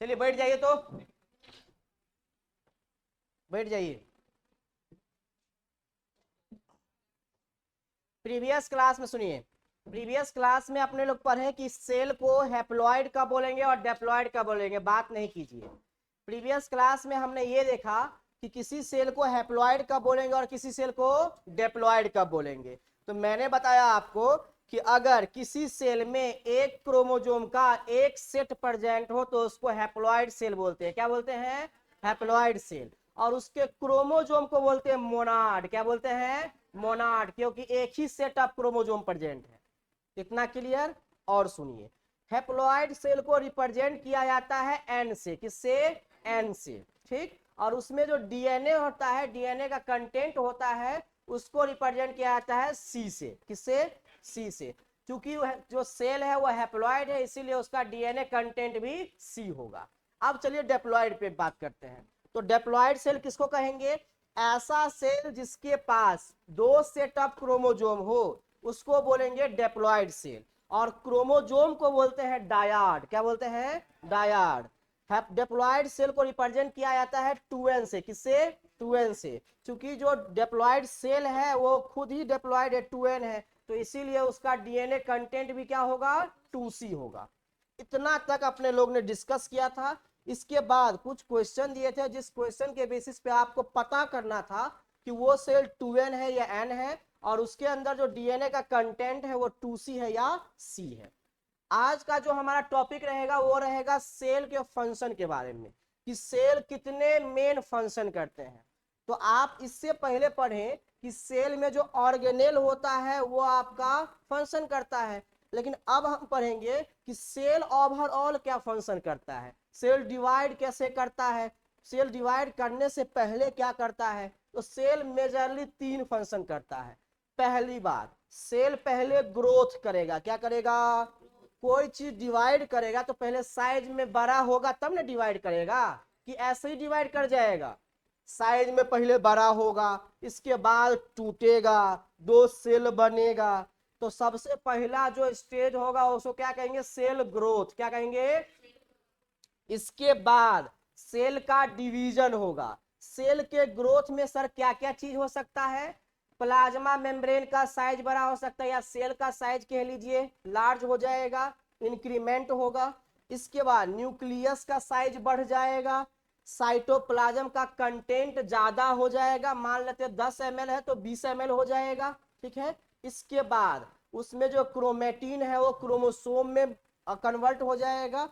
चलिए बैठ जाइए, तो बैठ जाइए। प्रीवियस क्लास में सुनिए, प्रीवियस क्लास में अपने लोग पढ़े कि सेल को हैप्लॉइड का बोलेंगे और डेप्लॉइड का बोलेंगे, बात नहीं कीजिए। प्रीवियस क्लास में हमने ये देखा कि किसी सेल को हैप्लॉइड का बोलेंगे और किसी सेल को डेप्लॉइड का बोलेंगे। तो मैंने बताया आपको कि अगर किसी सेल में एक क्रोमोजोम का एक सेट प्रेजेंट हो तो उसको हैप्लॉइड सेल बोलते हैं। क्या बोलते हैं? Haploid cell. और उसके क्रोमोजोम को बोलते हैं मोनाड। क्या बोलते हैं? मोनाड, क्योंकि एक ही सेट ऑफ क्रोमोजोम प्रेजेंट है। इतना क्लियर? और सुनिए, हैप्लॉइड सेल को रिप्रेजेंट किया जाता है एन से। किससे? एन से। ठीक। और उसमें जो डीएनए होता है, डीएनए का कंटेंट होता है, उसको रिप्रेजेंट किया जाता है सी से। किससे? सी से। क्योंकि जो सेल है वो हैप्लॉइड है, इसीलिए उसका डीएनए कंटेंट भी सी होगा। अब चलिए डेप्लॉइड पे बात करते हैं। तो डेप्लॉइड सेल किसको कहेंगे? ऐसा सेल जिसके पास दो सेट ऑफ क्रोमोजोम हो उसको बोलेंगे डेप्लॉइड सेल। और क्रोमोजोम को बोलते हैं डायाड। क्या बोलते हैं? डायाड। डेप्लॉइड सेल को रिप्रेजेंट किया जाता है 2n से। किससे? 2n से। क्योंकि जो डेप्लॉइड सेल है वो खुद ही डेप्लॉइड है, 2n है, तो इसीलिए उसका डीएनए कंटेंट भी क्या होगा? 2c होगा। इतना तक अपने लोग ने डिस्कस किया था। इसके बाद कुछ क्वेश्चन दिए थे, जिस क्वेश्चन के बेसिस पे आपको पता करना था कि वो सेल 2n है या n है, और उसके अंदर जो डीएनए का कंटेंट है वो 2c है या c है। आज का जो हमारा टॉपिक रहेगा वो रहेगा सेल के फंक्शन के बारे में, कि सेल कितने मेन फंक्शन करते हैं। तो आप इससे पहले पढ़ें कि सेल में जो ऑर्गेनेल होता है वो आपका फंक्शन करता है, लेकिन अब हम पढ़ेंगे कि सेल ओवरऑल क्या फंक्शन करता है, सेल डिवाइड कैसे करता है, सेल डिवाइड करने से पहले क्या करता है। तो सेल मेजरली 3 फंक्शन करता है। पहली बात, सेल पहले ग्रोथ करेगा। क्या करेगा? कोई चीज डिवाइड करेगा तो पहले साइज में बड़ा होगा तब ना डिवाइड करेगा, कि ऐसे ही डिवाइड कर जाएगा? साइज में पहले बड़ा होगा, इसके बाद टूटेगा, 2 सेल बनेगा। तो सबसे पहला जो स्टेज होगा उसको क्या कहेंगे? Cell growth. क्या कहेंगे? इसके बाद सेल का डिवीजन होगा। सेल के ग्रोथ में सर क्या क्या चीज हो सकता है? प्लाज्मा मेम्ब्रेन का साइज बड़ा हो सकता है, या सेल का साइज कह लीजिए लार्ज हो जाएगा, इंक्रीमेंट होगा। इसके बाद न्यूक्लियस का साइज बढ़ जाएगा, साइटोप्लाज्म का कंटेंट ज्यादा हो जाएगा, मान लेते 10 ml है तो 20 ml हो जाएगा। ठीक है। इसके बाद उसमें जो क्रोमेटिन है वो क्रोमोसोम में कन्वर्ट हो जाएगा,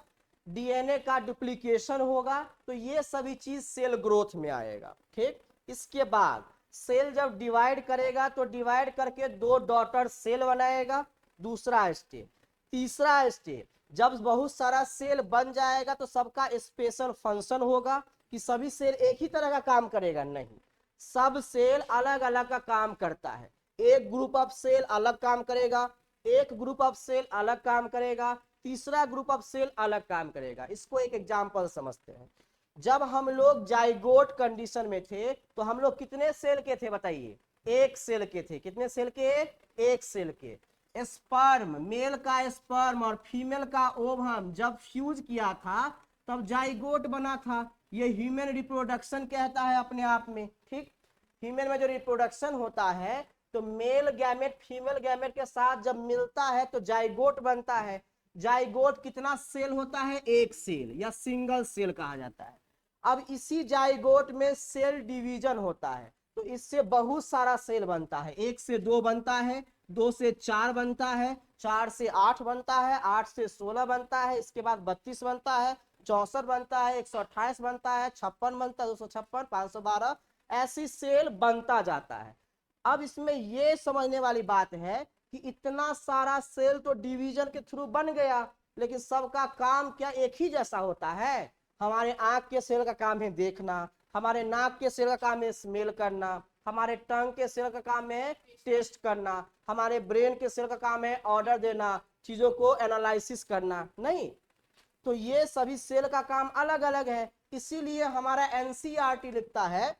डीएनए का डुप्लीकेशन होगा। तो ये सभी चीज सेल ग्रोथ में आएगा। ठीक। इसके बाद सेल जब डिवाइड करेगा तो डिवाइड करके 2 डॉटर सेल बनाएगा, दूसरा स्टेज। तीसरा स्टेज, जब बहुत सारा सेल बन जाएगा तो सबका स्पेशल फंक्शन होगा, कि सभी सेल एक ही तरह का काम करेगा? नहीं, सब सेल अलग अलग का काम करता है। एक ग्रुप ऑफ सेल अलग काम करेगा, एक ग्रुप ऑफ सेल अलग काम करेगा, तीसरा ग्रुप ऑफ सेल अलग काम करेगा। इसको एक एग्जांपल समझते हैं। जब हम लोग जाइगोट कंडीशन में थे तो हम लोग कितने सेल के थे बताइए? एक सेल के थे। कितने सेल के? एक सेल के। स्पर्म, मेल का स्पर्म और फीमेल का ओवम जब फ्यूज किया था तब जाइगोट बना था। ये ह्यूमन रिप्रोडक्शन कहता है अपने आप में। ठीक। ह्यूमन में जो रिप्रोडक्शन होता है तो मेल गैमेट फीमेल गैमेट के साथ जब मिलता है तो जाइगोट बनता है। जाइगोट कितना सेल होता है? एक सेल, या सिंगल सेल कहा जाता है। अब इसी जाइगोट में सेल डिवीजन होता है, तो इससे बहुत सारा सेल बनता है। 1 से 2 बनता है, 2 से 4 बनता है, 4 से 8 बनता है, 8 से 16 बनता है, इसके बाद 32 बनता है, 64 बनता है, 128 बनता है, 56 बनता है, 256, 512, ऐसी सेल बनता जाता है। अब इसमें यह समझने वाली बात है कि इतना सारा सेल तो डिवीजन के थ्रू बन गया, लेकिन सबका काम क्या एक ही जैसा होता है? हमारे आंख के सेल का काम है देखना, हमारे नाक के सेल का काम है स्मेल करना, हमारे टंग के सेल का काम है टेस्ट करना, हमारे ब्रेन के सेल का काम है ऑर्डर देना, चीजों को एनालिसिस करना। नहीं, तो ये सभी सेल का काम अलग अलग है। इसीलिए हमारा एनसीईआरटी लिखता है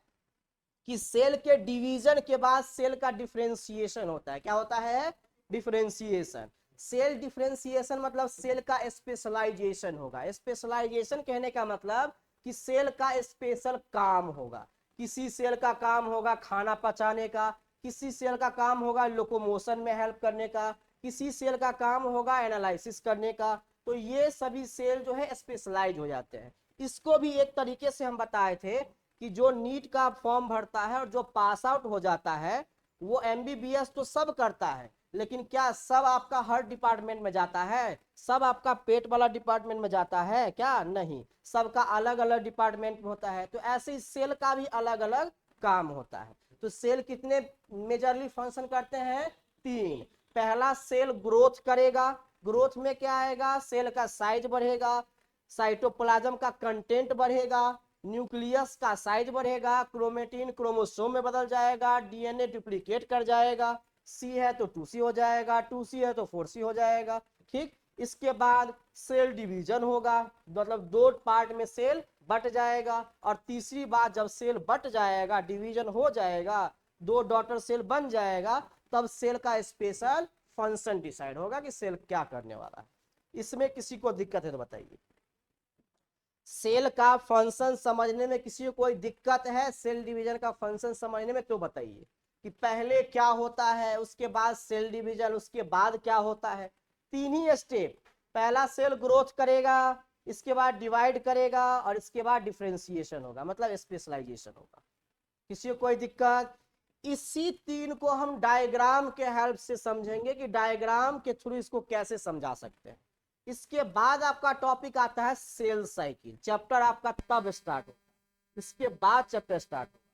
कि सेल के डिवीजन के बाद सेल का डिफरेंशिएशन होता है। क्या होता है? डिफरेंशिएशन। सेल डिफरेंशिएशन मतलब सेल का स्पेशलाइजेशन होगा। स्पेशलाइजेशन कहने का मतलब कि सेल का स्पेशल काम होगा। किसी सेल का काम होगा खाना पचाने का, किसी सेल का काम होगा लोकोमोशन में हेल्प करने का, किसी सेल का काम होगा एनालिसिस करने का। तो ये सभी सेल जो है स्पेशलाइज हो जाते हैं। इसको भी एक तरीके से हम बताए थे कि जो नीट का फॉर्म भरता है और जो पास आउट हो जाता है वो एमबीबीएस तो सब करता है, लेकिन क्या सब आपका हर डिपार्टमेंट में जाता है? सब आपका पेट वाला डिपार्टमेंट में जाता है क्या? नहीं, सबका अलग अलग डिपार्टमेंट में होता है। तो ऐसे ही सेल का भी अलग अलग काम होता है। तो सेल कितने मेजरली फंक्शन करते हैं? 3। पहला सेल ग्रोथ करेगा। ग्रोथ में क्या आएगा? सेल का साइज बढ़ेगा, साइटोप्लाज्म का कंटेंट बढ़ेगा, न्यूक्लियस का साइज बढ़ेगा, क्रोमेटिन क्रोमोसोम में बदल जाएगा, डीएनए डुप्लीकेट कर जाएगा, सी है तो 2C हो जाएगा, 2C है तो 4C हो जाएगा। ठीक, इसके बाद सेल डिवीजन होगा, मतलब 2 पार्ट में सेल बट जाएगा। और तीसरी बात, जब सेल बट जाएगा, डिवीजन हो जाएगा, 2 डॉटर सेल बन जाएगा, तब सेल का स्पेशल फंक्शन डिसाइड होगा कि सेल क्या करने वाला है। इसमें किसी को दिक्कत है तो बताइए। सेल का फंक्शन समझने में किसी को कोई दिक्कत है? सेल डिवीजन का फंक्शन समझने में तो बताइए कि पहले क्या होता है, उसके बाद सेल डिवीजन, उसके बाद क्या होता है। 3 ही स्टेप। पहला सेल ग्रोथ करेगा, इसके बाद डिवाइड करेगा, और इसके बाद डिफरेंशिएशन होगा, मतलब स्पेशलाइजेशन होगा। किसी को कोई दिक्कत? इसी 3 को हम डायग्राम के हेल्प से समझेंगे कि डायग्राम के थ्रू इसको कैसे समझा सकते हैं। इसके बाद आपका टॉपिक आता है सेल साइकिल। चैप्टर आपका तब स्टार्ट होता है, इसके बाद चैप्टर स्टार्ट होगा।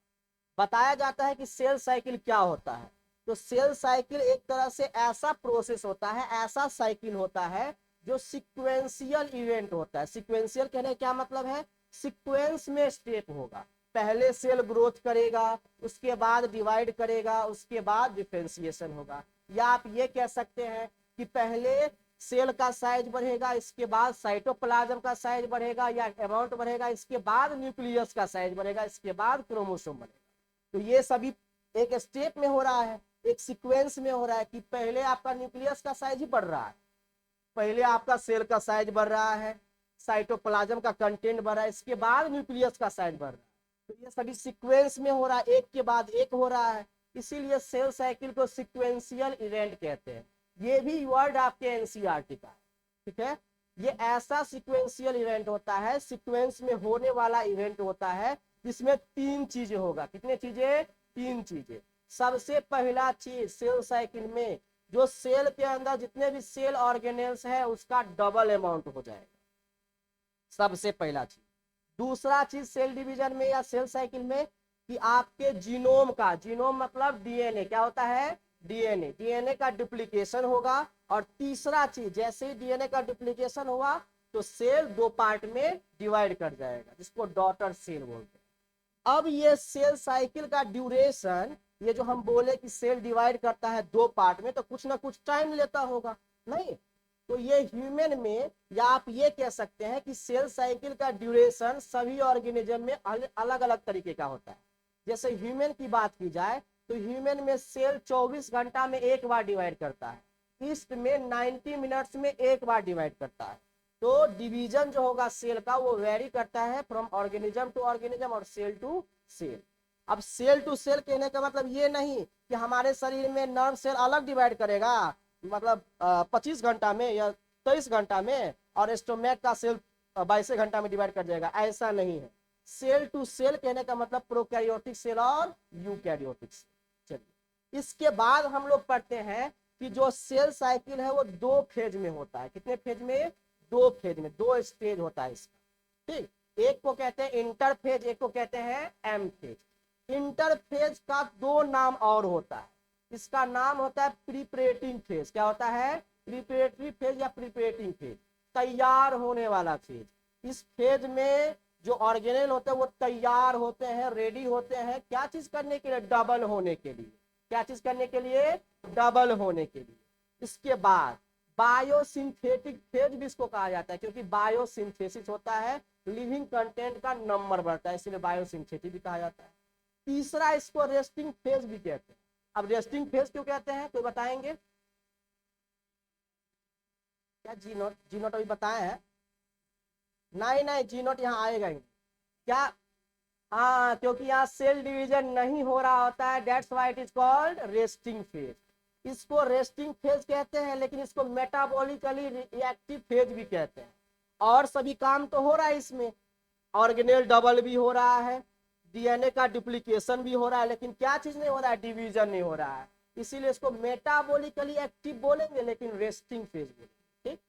बताया जाता है कि सेल साइकिल क्या होता है। तो सेल साइकिल एक तरह से ऐसा प्रोसेस होता है, ऐसा साइकिल होता है जो सिक्वेंशियल इवेंट होता है। सिक्वेंशियल कहने क्या मतलब है? सिक्वेंस में स्टेप होगा। पहले सेल ग्रोथ करेगा, उसके बाद डिवाइड करेगा, उसके बाद डिफरेंशिएशन होगा। या आप ये कह सकते हैं कि पहले सेल का साइज बढ़ेगा, इसके बाद साइटोप्लाज्म का साइज बढ़ेगा या अमाउंट बढ़ेगा, इसके बाद न्यूक्लियस का साइज बढ़ेगा, इसके बाद क्रोमोसोम बढ़ेगा। तो ये सभी एक स्टेप में हो रहा है, एक सीक्वेंस में हो रहा है कि पहले आपका न्यूक्लियस का साइज ही बढ़ रहा है, पहले आपका सेल का साइज बढ़ रहा है, साइटोप्लाज्म का कंटेंट बढ़ रहा है, इसके बाद न्यूक्लियस का साइज बढ़ रहा है। तो ये सभी सीक्वेंस में हो रहा है, एक के बाद एक हो रहा है। इसीलिए सेल साइकिल को सीक्वेंशियल इवेंट कहते हैं। ये भी वर्ड आपके एनसीईआरटी का, ठीक है। ये ऐसा सीक्वेंशियल इवेंट होता है, सीक्वेंस में होने वाला इवेंट होता है, जिसमें 3 चीजें होगा। कितने चीजें? 3 चीजें। सबसे पहला चीज सेल साइकिल में, जो सेल के अंदर जितने भी सेल ऑर्गेनेल्स है उसका डबल अमाउंट हो जाएगा, सबसे पहला चीज। दूसरा चीज सेल डिवीजन में या सेल साइकिल में कि आपके जीनोम का, जीनोम मतलब डीएनए, क्या होता है? डीएनए, डीएनए का डुप्लीकेशन होगा। और तीसरा चीज, जैसे ही डीएनए का डुप्लीकेशन हुआ तो सेल 2 पार्ट में डिवाइड कर जाएगा, जिसको डॉटर सेल बोलते हैं। अब ये सेल साइकिल का ड्यूरेशन, ये जो हम बोले कि सेल डिवाइड करता है 2 पार्ट में, तो कुछ ना कुछ टाइम लेता होगा, नहीं? तो ये ह्यूमन में, या आप ये कह सकते हैं कि सेल साइकिल का ड्यूरेशन सभी ऑर्गेनिज्म में अलग अलग तरीके का होता है। जैसे ह्यूमन की बात की जाए तो ह्यूमन में सेल 24 घंटा में एक बार डिवाइड करता है, ईस्ट में 90 मिनट्स में एक बार डिवाइड करता है। तो डिवीजन जो होगा सेल का वो वेरी करता है फ्रॉम ऑर्गेनिज्म टू ऑर्गेनिज्म और सेल टू सेल। अब सेल टू सेल कहने का मतलब ये नहीं कि हमारे शरीर में नर्व सेल अलग डिवाइड करेगा, मतलब 25 घंटा में या 23 घंटा में, और स्टोमैक का सेल 22 घंटा में डिवाइड कर जाएगा, ऐसा नहीं है। सेल टू सेल कहने का मतलब प्रोकैरियोटिक सेल और यूकैरियोटिक सेल। चलिए, इसके बाद हम लोग पढ़ते हैं कि जो सेल साइकिल है वो 2 फेज में होता है। कितने फेज में? 2 फेज में, 2 स्टेज होता है इसका, ठीक। एक को कहते हैं इंटरफेज, एक को कहते हैं एम फेज। इंटरफेज का 2 नाम और होता है, इसका नाम होता है प्रीपरेटिंग फेज। क्या होता है? प्रीपरेटरी फेज या प्रीपरेटिंग फेज, तैयार होने वाला फेज। इस फेज में जो ऑर्गेनेल होते हैं वो तैयार होते हैं, रेडी होते हैं, क्या चीज करने के लिए? डबल होने के लिए। क्या चीज करने के लिए? डबल होने के लिए। इसके बाद बायोसिंथेटिक फेज भी इसको कहा जाता है, क्योंकि बायोसिंथेसिस होता है, लिविंग कंटेंट का नंबर बढ़ता है, इसलिए बायोसिंथेटिक भी कहा जाता है। तीसरा इसको रेस्टिंग फेज भी कहते हैं। अब रेस्टिंग फेज क्यों कहते हैं, कोई बताएंगे? क्या जी नोट अभी बताए हैं? नहीं नहीं, जी नोट यहाँ आएगा ही क्या। हाँ, क्योंकि यहाँ सेल डिवीजन नहीं हो रहा होता है, that's why it is called resting phase. इसको रेस्टिंग फेज कहते हैं, लेकिन इसको मेटाबॉलिकली रिएक्टिव फेज भी कहते हैं। और सभी काम तो हो रहा है इसमें, ऑर्गेनेल डबल भी हो रहा है, डीएनए का डुप्लीकेशन भी हो रहा है, लेकिन क्या चीज नहीं हो रहा है, डिवीजन नहीं हो रहा है। इसीलिए इसको मेटाबॉलिकली एक्टिव बोलेंगे, लेकिन रेस्टिंग फेज बोलेंगे। ठीक।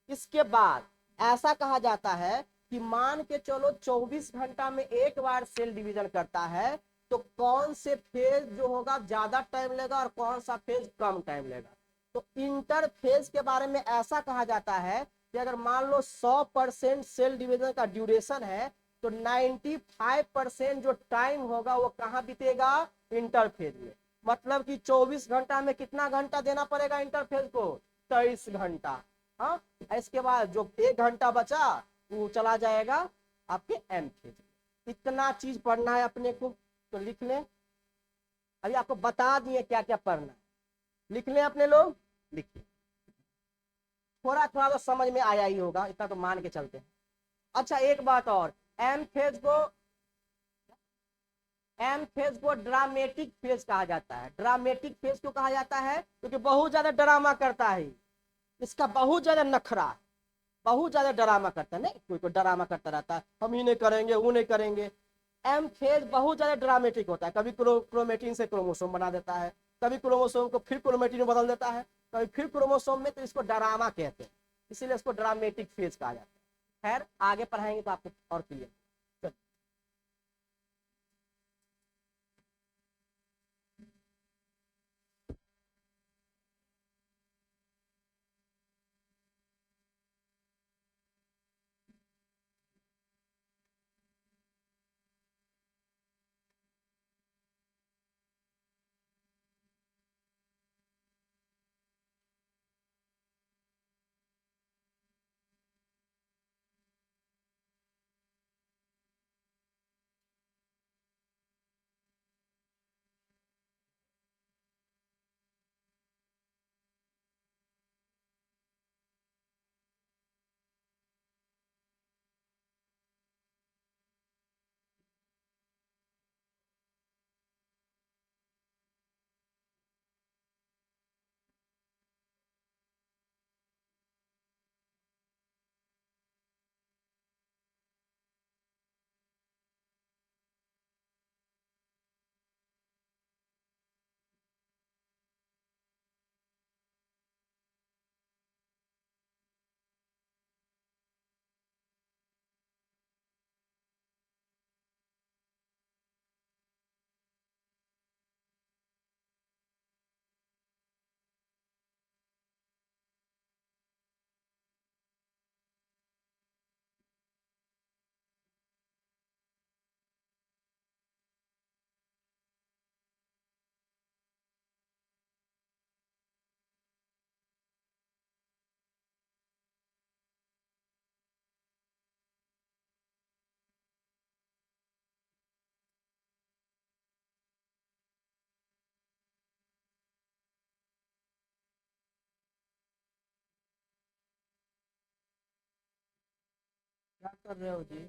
इसके बाद ऐसा कहा जाता है कि मान के चलो 24 घंटा में एक बार सेल डिवीजन करता है, तो कौन से फेज जो होगा ज्यादा टाइम लेगा और कौन सा फेज कम टाइम लेगा। तो इंटरफेज के बारे में ऐसा कहा जाता है कि अगर मान लो 100% सेल डिवीजन का ड्यूरेशन है, तो 95% जो टाइम होगा वो कहाँ बीतेगा, इंटरफेज में। मतलब कि 24 घंटा में कितना घंटा देना पड़ेगा इंटरफेज को, 23 घंटा। हाँ, इसके बाद जो 1 घंटा बचा वो चला जाएगा आपके एम फेज में। इतना चीज पढ़ना है अपने को, तो लिख लें। अभी आपको बता दिए क्या क्या पढ़ना है, लिख लें अपने लोग, लिखिए। थोड़ा थोड़ा तो समझ में आया ही होगा, इतना तो मान के चलते हैं। अच्छा, एक बात और, एम फेज को एम फेज को ड्रामेटिक फेज कहा जाता है। ड्रामेटिक फेज क्यों कहा जाता है, क्योंकि बहुत ज्यादा ड्रामा करता है, इसका बहुत ज्यादा नखरा है, बहुत ज्यादा ड्रामा करता है। नहीं, कोई कोई ड्रामा करता रहता है, हम ही नहीं करेंगे, वो नहीं करेंगे। एम फेज बहुत ज्यादा ड्रामेटिक होता है, कभी क्रोमेटिन से क्रोमोसोम बना देता है, कभी क्रोमोसोम को फिर क्रोमेटिन में बदल देता है, कभी फिर क्रोमोसोम में, तो इसको ड्रामा कहते हैं, इसीलिए इसको ड्रामेटिक फेज कहा जाता है। खैर, आगे पढ़ाएंगे तो आपको और क्लियर। क्या कर रहे हो जी?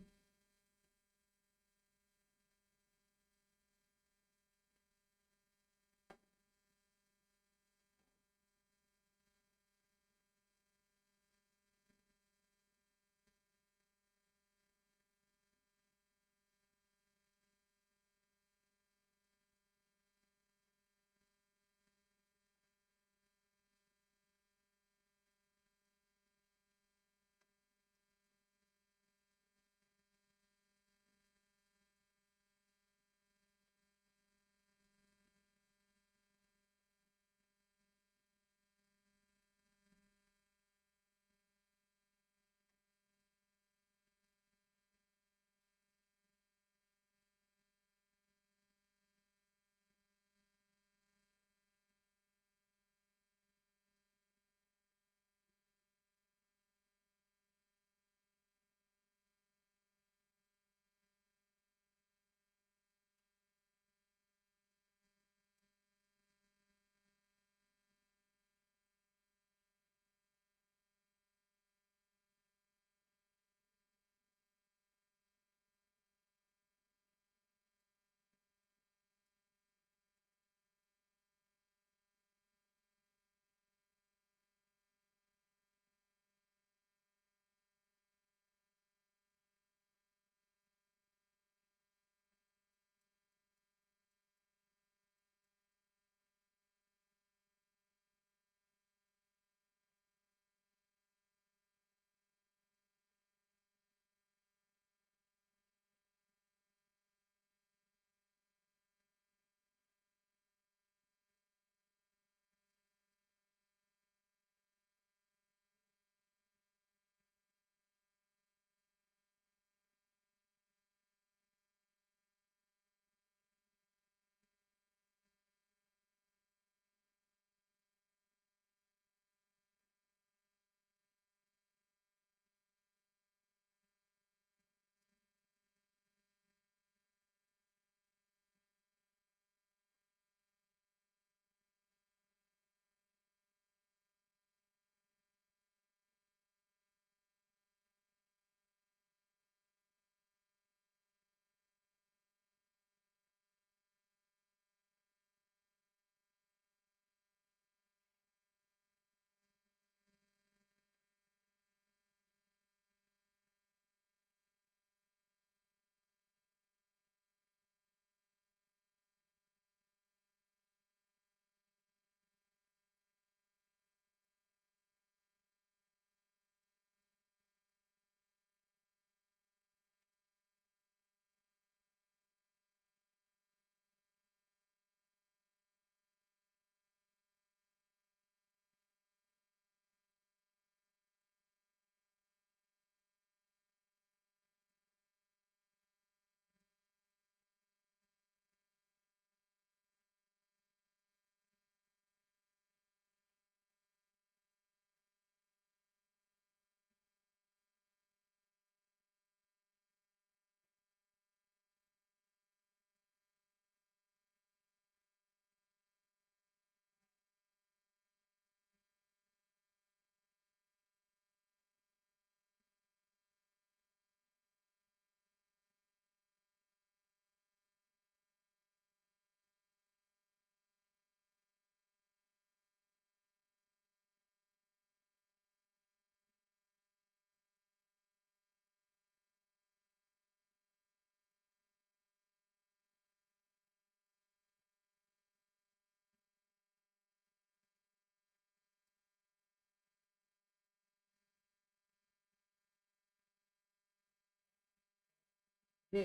जी,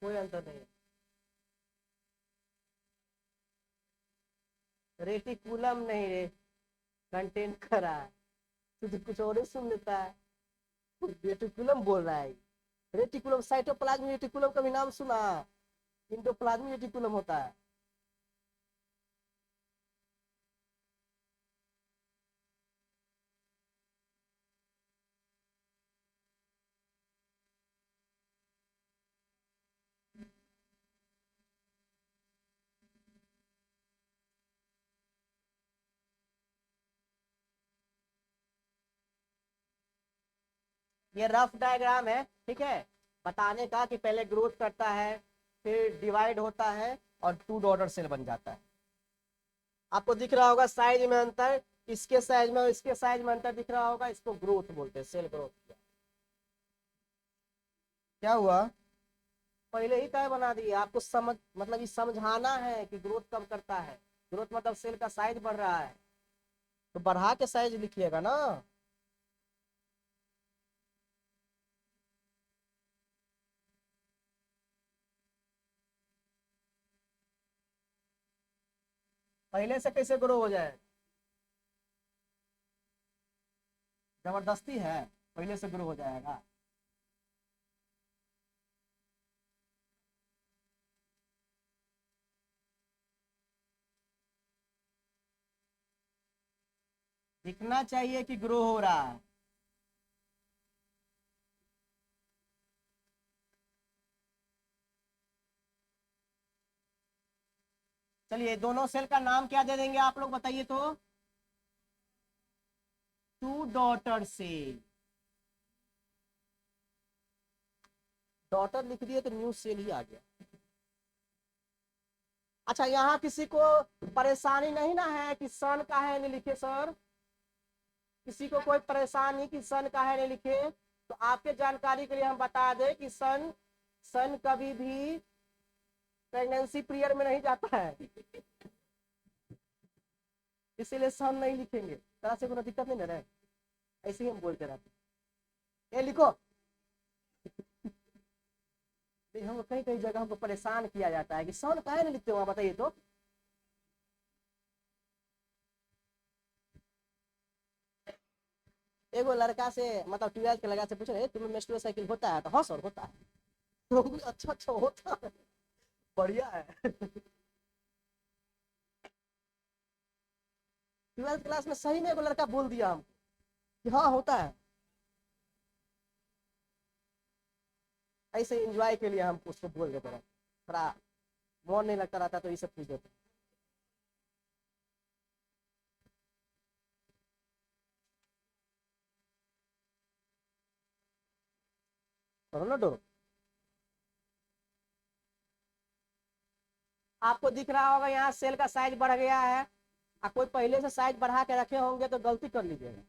कोई अंतर नहीं है। रेटिकुलम नहीं रे, कंटेंट कर रहा है। तू तो कुछ और ही सुन लेता है। रेटिकुलम बोल रहा है। रेटिकुलम, साइटोप्लाज्म रेटिकुलम का भी नाम सुना? इंडोप्लाज्मिक रेटिकुलम होता है। ये रफ डायग्राम है, ठीक है, बताने का कि पहले ग्रोथ करता है, फिर डिवाइड होता है और टू डॉटर सेल बन जाता है। आपको दिख रहा होगा साइज में अंतर, इसके साइज में और इसके साइज में अंतर दिख रहा होगा, इसको ग्रोथ बोलते हैं, सेल ग्रोथ किया। क्या हुआ? पहले ही तय बना दिए आपको, समझ मतलब ये समझाना है कि ग्रोथ कब करता है। ग्रोथ मतलब सेल का साइज बढ़ रहा है, तो बढ़ा के साइज लिखिएगा ना। पहले से कैसे ग्रो हो जाए? जबरदस्ती है, पहले से ग्रो हो जाएगा। दिखना चाहिए कि ग्रो हो रहा है। चलिए दोनों सेल का नाम क्या दे देंगे आप लोग बताइए तो? To daughter cell. डॉटर लिख दिए तो न्यू सेल ही आ गया। अच्छा, यहाँ किसी को परेशानी नहीं ना है कि सन का है नहीं लिखे सर? किसी को कोई परेशानी कि सन का है नहीं लिखे? तो आपके जानकारी के लिए हम बता दें कि सन सन कभी भी प्रेगनेंसी पीरियड में नहीं जाता है, इसीलिए सन नहीं लिखेंगे। तरह से कोई दिक्कत नहीं ना रहे, ऐसे ही हम बोलते रहते हैं। ये लिखो। हम कहीं कहीं जगह हमको परेशान किया जाता है कि सन काहे नहीं लिखते हो, आप बताइए तो। एगो लड़का से मतलब 12th के लड़का से पूछ रहे तुम्हें मेस्ट्रुअल साइकिल होता है? तो हाँ सर होता है। तो हम बोले, अच्छा अच्छा होता है, बढ़िया है। 12th क्लास में सही में एगो लड़का बोल दिया हमको कि हाँ होता है। ऐसे एंजॉय के लिए हम उसको बोल देते रहे, थोड़ा मन नहीं लगता रहता तो ये सब पूछ देते। रोनाल्डो, आपको दिख रहा होगा यहाँ सेल का साइज बढ़ गया है। कोई पहले से साइज बढ़ा के रखे होंगे तो गलती कर लीजिएगा।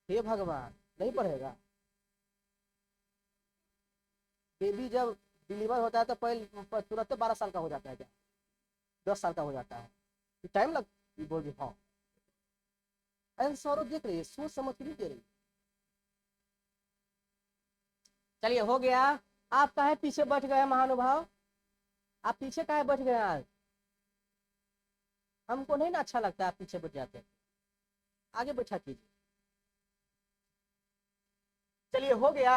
हे भगवान, नहीं बढ़ेगा। बेबी जब डिलीवर होता है तो पहले तुरंत 12 साल का हो जाता है क्या? 10 साल का हो जाता है? टाइम लग। बोल दी हाँ। अरे सौरभ देख रही है, सोच समझ के नहीं दे रही। चलिए हो गया। आप काहे पीछे बैठ गए महानुभाव? आप पीछे काहे बैठ गए आज? हमको नहीं ना अच्छा लगता आप पीछे बैठ जाते। आगे बैठा कीजिए। चलिए हो गया।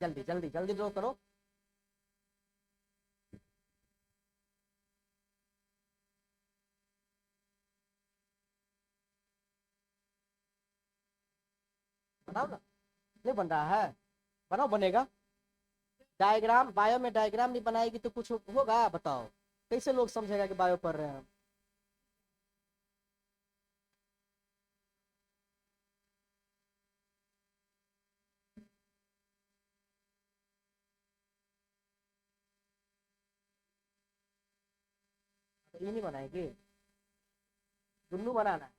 जल्दी जल्दी जल्दी ड्रॉ करो। बनाओ ना। नहीं बन रहा है? बनाओ, बनेगा। डायग्राम, बायो में डायग्राम नहीं बनाएगी तो कुछ होगा बताओ? कैसे लोग समझेगा कि बायो पढ़ रहे हैं हम? तो ये नहीं बनाएगी, दुनू बनाना है।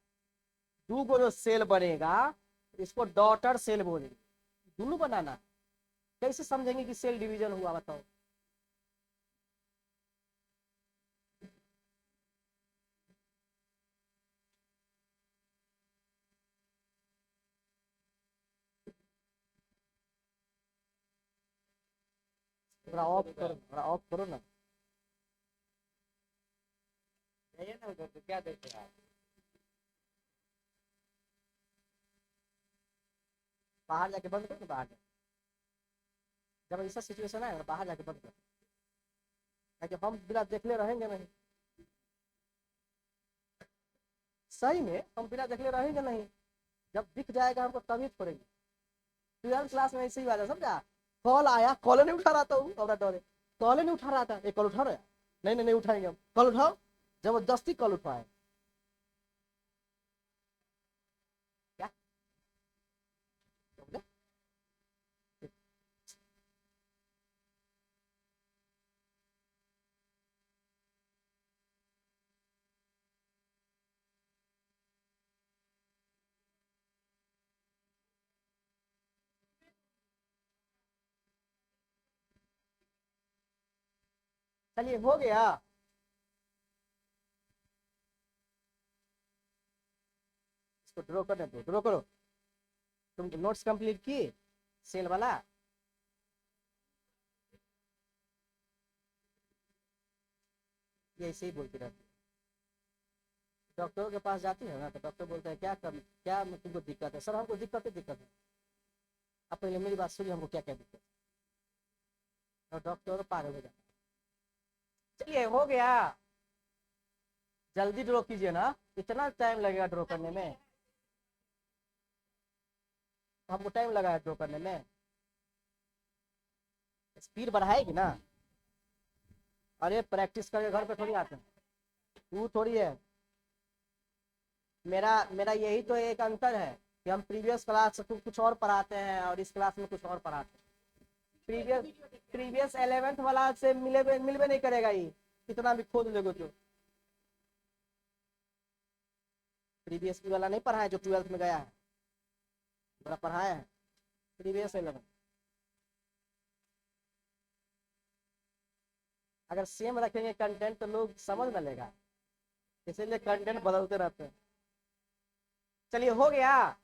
दो को जो सेल बनेगा इसको डॉटर सेल बोलेंगे। दोनों बनाना है। कैसे समझेंगे कि सेल डिवीजन हुआ बताओ? थोड़ा ऑफ करो, थोड़ा ऑफ करो ना। जाइए ना उधर, तो क्या देख रहे हैं आप? बाहर जाके बंद करो ना, बाहर जाके। जब ऐसा सिचुएशन आएगा बाहर जाके बंद करो, ताकि हम बिना देखले रहेंगे नहीं। सही में हम बिना देखले रहेंगे नहीं, जब दिख जाएगा हमको तभी छोड़ेंगे। 12th क्लास में ऐसे ही वाला समझा, कॉल आया, कॉल नहीं उठा रहा था, हमारा डर है, कॉल नहीं उठा रहा था, एक कॉल उठा रहा है, नहीं नहीं नहीं उठाएंगे हम, कॉल उठाओ, जबरदस्ती कॉल उठवाए। क्या बोले? चलिए हो गया। इसको ड्रॉ करने दो, ड्रॉ करो। तुम नोट्स कंप्लीट की सेल वाला? ये ऐसे ही बोलती रहती है, डॉक्टरों के पास जाती है ना, तो डॉक्टर बोलता है क्या कर, क्या तुमको दिक्कत है? सर हमको दिक्कत है। अब पहले मेरी बात सुनिए, हमको क्या क्या दिक्कत है, और डॉक्टर पागल हो जाता है। चलिए हो गया, जल्दी ड्रॉ कीजिए ना, इतना टाइम लगेगा ड्रॉ करने में? हमको टाइम लगा है ड्रॉ करने में, स्पीड बढ़ाएगी ना। अरे प्रैक्टिस करके घर पे थोड़ी आते हैं, तू थोड़ी है। मेरा मेरा यही तो एक अंतर है कि हम प्रीवियस क्लास कुछ और पढ़ाते हैं और इस क्लास में कुछ और पढ़ाते हैं। प्रीवियस 11th वाला से मिलवे नहीं करेगा ये, कितना भी खोद लोगे तो। प्रीवियस वाला नहीं पढ़ा है जो 12th में गया है, बड़ा पढ़ाया है प्रीवियस 11। अगर सेम रखेंगे कंटेंट तो लोग समझ न लेगा, इसीलिए कंटेंट बदलते रहते हैं। चलिए हो गया,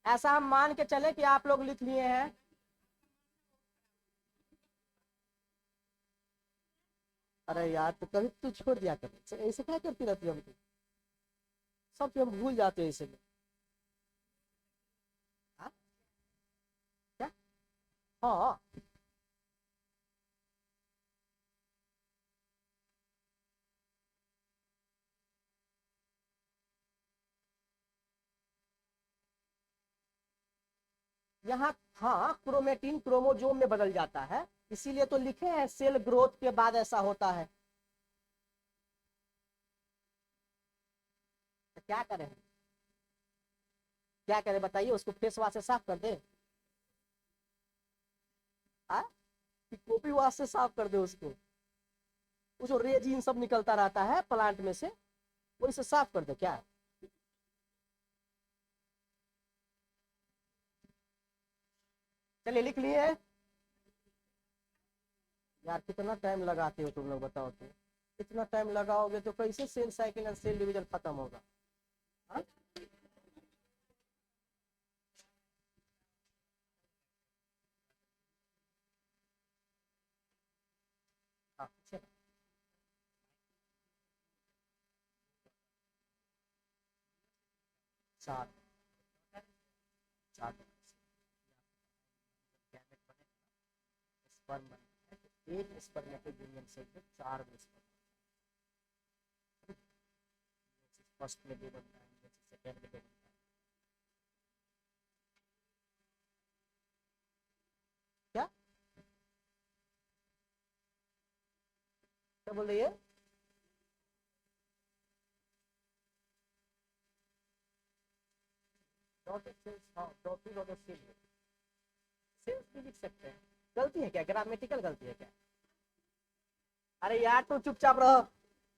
ऐसा हम मान के चले कि आप लोग लिख लिए हैं। अरे यार तो कभी तू छोड़ दिया कर, ऐसे क्या करती रहती है हमको, सब चीज हम भूल जाते हैं इसलिए। हाँ? क्या? हाँ, यहाँ हाँ क्रोमेटिन क्रोमोजोम में बदल जाता है, इसीलिए तो लिखे हैं सेल ग्रोथ के बाद ऐसा होता है। तो क्या करें, क्या करें बताइए, उसको फेस वॉश से साफ कर दे? हाँ, कि कॉपी वॉश से साफ कर दे उसको? वो जो रेजिन सब निकलता रहता है प्लांट में से, वही से साफ कर दे क्या? चलिए लिख लिए। यार कितना टाइम लगाते हो तुम लोग, बताओ तो, इतना टाइम लगाओगे तो कैसे cell cycle and cell division खत्म होगा? हाँ? हाँ, चलो। चार, चार स्पर्म बनता है, तो एक स्पर्मेटिक यूनियन से तो चार में फर्स्ट में दो बनता है, सेकेंड में दो बनता है। क्या क्या बोल रही है? डॉटेड सेल्स, हाँ डॉटेड डॉटेड सेल, सेल्स भी लिख सकते हैं। गलती है क्या, ग्रामेटिकल गलती है क्या? अरे यार तो चुपचाप रहो,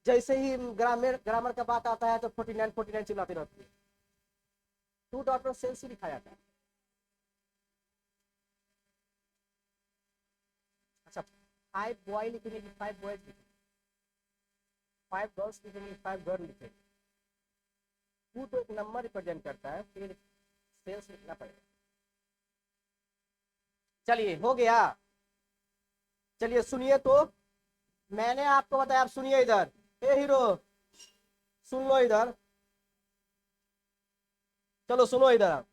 जैसे ही ग्रामर ग्रामर का बात आता है तो 49 चिल्लाती रहती है। टू डॉटर सेल्स ही लिखा जाता है। अच्छा, 5 बॉय लिखेंगे कि 5 बॉयज लिखेंगे? 5 गर्ल्स लिखेंगे, 5 गर्ल लिखेंगे? टू तो एक नंबर रिप्रेजेंट करता है, फिर सेल्स लिखना पड़ेगा। चलिए हो गया, चलिए सुनिए, तो मैंने आपको बताया, आप सुनिए इधर, ए हीरो सुन लो इधर, चलो सुनो इधर।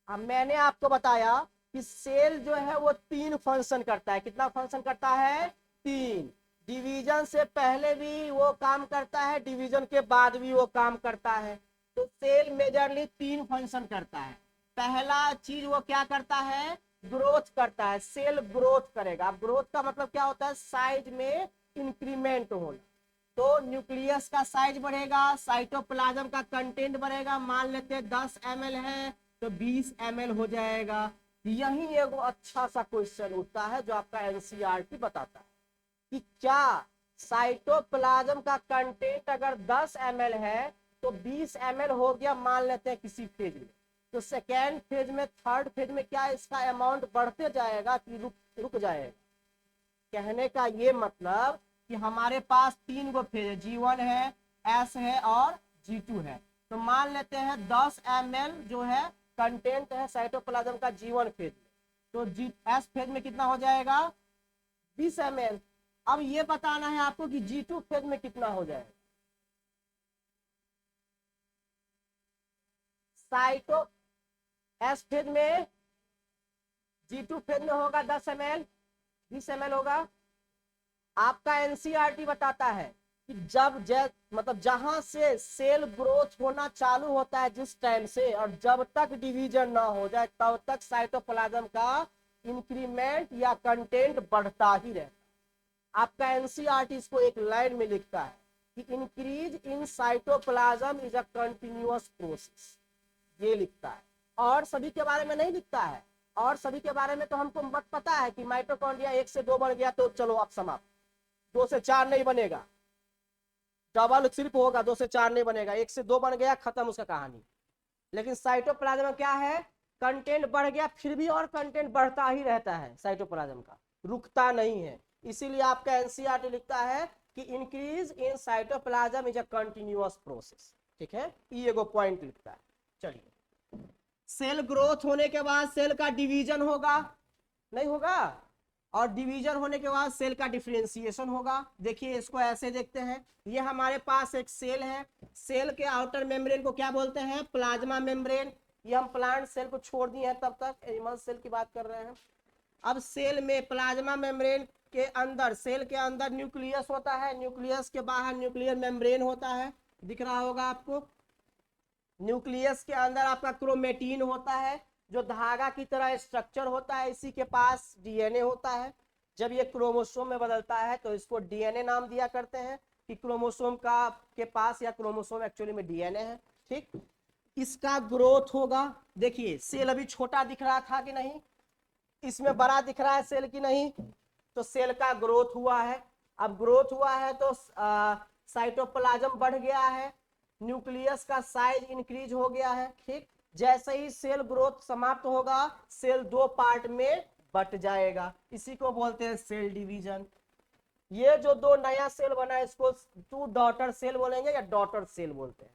अब मैंने आपको बताया कि सेल जो है वो 3 फंक्शन करता है। कितना फंक्शन करता है? 3। डिवीजन से पहले भी वो काम करता है, डिवीजन के बाद भी वो काम करता है। तो सेल मेजरली 3 फंक्शन करता है। पहला चीज वो क्या करता है? ग्रोथ करता है। सेल ग्रोथ करेगा। ग्रोथ का मतलब क्या होता है? साइज में इंक्रीमेंट होना। तो न्यूक्लियस का साइज बढ़ेगा, साइटोप्लाज्म का कंटेंट बढ़ेगा। मान लेते हैं 10 ml है तो 20 ml हो जाएगा। यही एक अच्छा सा क्वेश्चन उठता है जो आपका एनसीईआरटी बताता है कि क्या साइटोप्लाज्म का कंटेंट अगर 10 ml है तो 20 ml हो गया, मान लेते हैं किसी फेज में, तो सेकेंड फेज में, थर्ड फेज में क्या इसका अमाउंट बढ़ते जाएगा कि रुक जाएगा? कहने का ये मतलब कि हमारे पास 3 गो फेज है, G1 है, S है और G2 है। तो मान लेते हैं 10 ml जो है कंटेंट है साइटोप्लाज्म का G1 फेज में, तो S फेज में कितना हो जाएगा? 20 ml। अब ये बताना है आपको कि G2 फेज में कितना हो जाएगा। साइटो S फेज में, G2 फेज में होगा 10 ml, 20 ml होगा। आपका एनसीईआरटी बताता है कि मतलब जहां से सेल ग्रोथ होना चालू होता है जिस टाइम से, और जब तक डिवीजन ना हो जाए तब तक साइटोप्लाज्म का इंक्रीमेंट या कंटेंट बढ़ता ही रहता है। आपका एनसीईआरटी इसको एक लाइन में लिखता है कि increase in cytoplasm is a continuous process, ये लिखता है। और सभी के बारे में नहीं लिखता है। और सभी के बारे में तो हमको मत पता है कि माइटोकॉन्ड्रिया 1 से 2 बन गया तो चलो अब समाप्त, 2 से 4 नहीं बनेगा, डबल सिर्फ होगा, 2 से 4 नहीं बनेगा, 1 से 2 बन गया, खत्म उसका कहानी। लेकिन साइटोप्लाज्म में क्या है? कंटेंट बढ़ गया, फिर भी और कंटेंट बढ़ता ही रहता है, साइटोप्लाज्म का रुकता नहीं है। इसीलिए आपका एनसीईआरटी लिखता है कि increase in cytoplasm is a continuous process. ठीक है, ये एगो पॉइंट लिखता है। चलिए, सेल ग्रोथ होने के बाद सेल का डिवीजन होगा, नहीं होगा? और डिवीजन होने के बाद सेल का डिफरेंशिएशन होगा। देखिए इसको ऐसे देखते हैं, ये हमारे पास एक सेल है। सेल के आउटर मेम्ब्रेन को क्या बोलते हैं? Plasma membrane. ये हम प्लांट सेल को छोड़ दिए हैं, तब तक एनिमल सेल की बात कर रहे हैं। अब सेल में प्लाज्मा मेम्ब्रेन के अंदर, सेल के अंदर न्यूक्लियस होता है, न्यूक्लियस के बाहर न्यूक्लियर मेम्ब्रेन होता है, दिख रहा होगा आपको। न्यूक्लियस के अंदर आपका क्रोमेटिन होता है जो धागा की तरह स्ट्रक्चर होता है, इसी के पास डीएनए होता है। जब ये क्रोमोसोम में बदलता है तो इसको डीएनए नाम दिया करते हैं कि क्रोमोसोम का के पास, या क्रोमोसोम एक्चुअली में डीएनए है। ठीक, इसका ग्रोथ होगा। देखिए सेल अभी छोटा दिख रहा था कि नहीं, इसमें बड़ा दिख रहा है सेल की नहीं, तो सेल का ग्रोथ हुआ है। अब ग्रोथ हुआ है तो साइटोप्लाज्म बढ़ गया है, न्यूक्लियस का साइज इंक्रीज हो गया है। ठीक, जैसे ही सेल ग्रोथ समाप्त होगा सेल 2 पार्ट में बट जाएगा, इसी को बोलते हैं सेल डिवीजन। ये जो 2 नया सेल बना है इसको 2 डॉटर सेल बोलेंगे या डॉटर सेल बोलते हैं।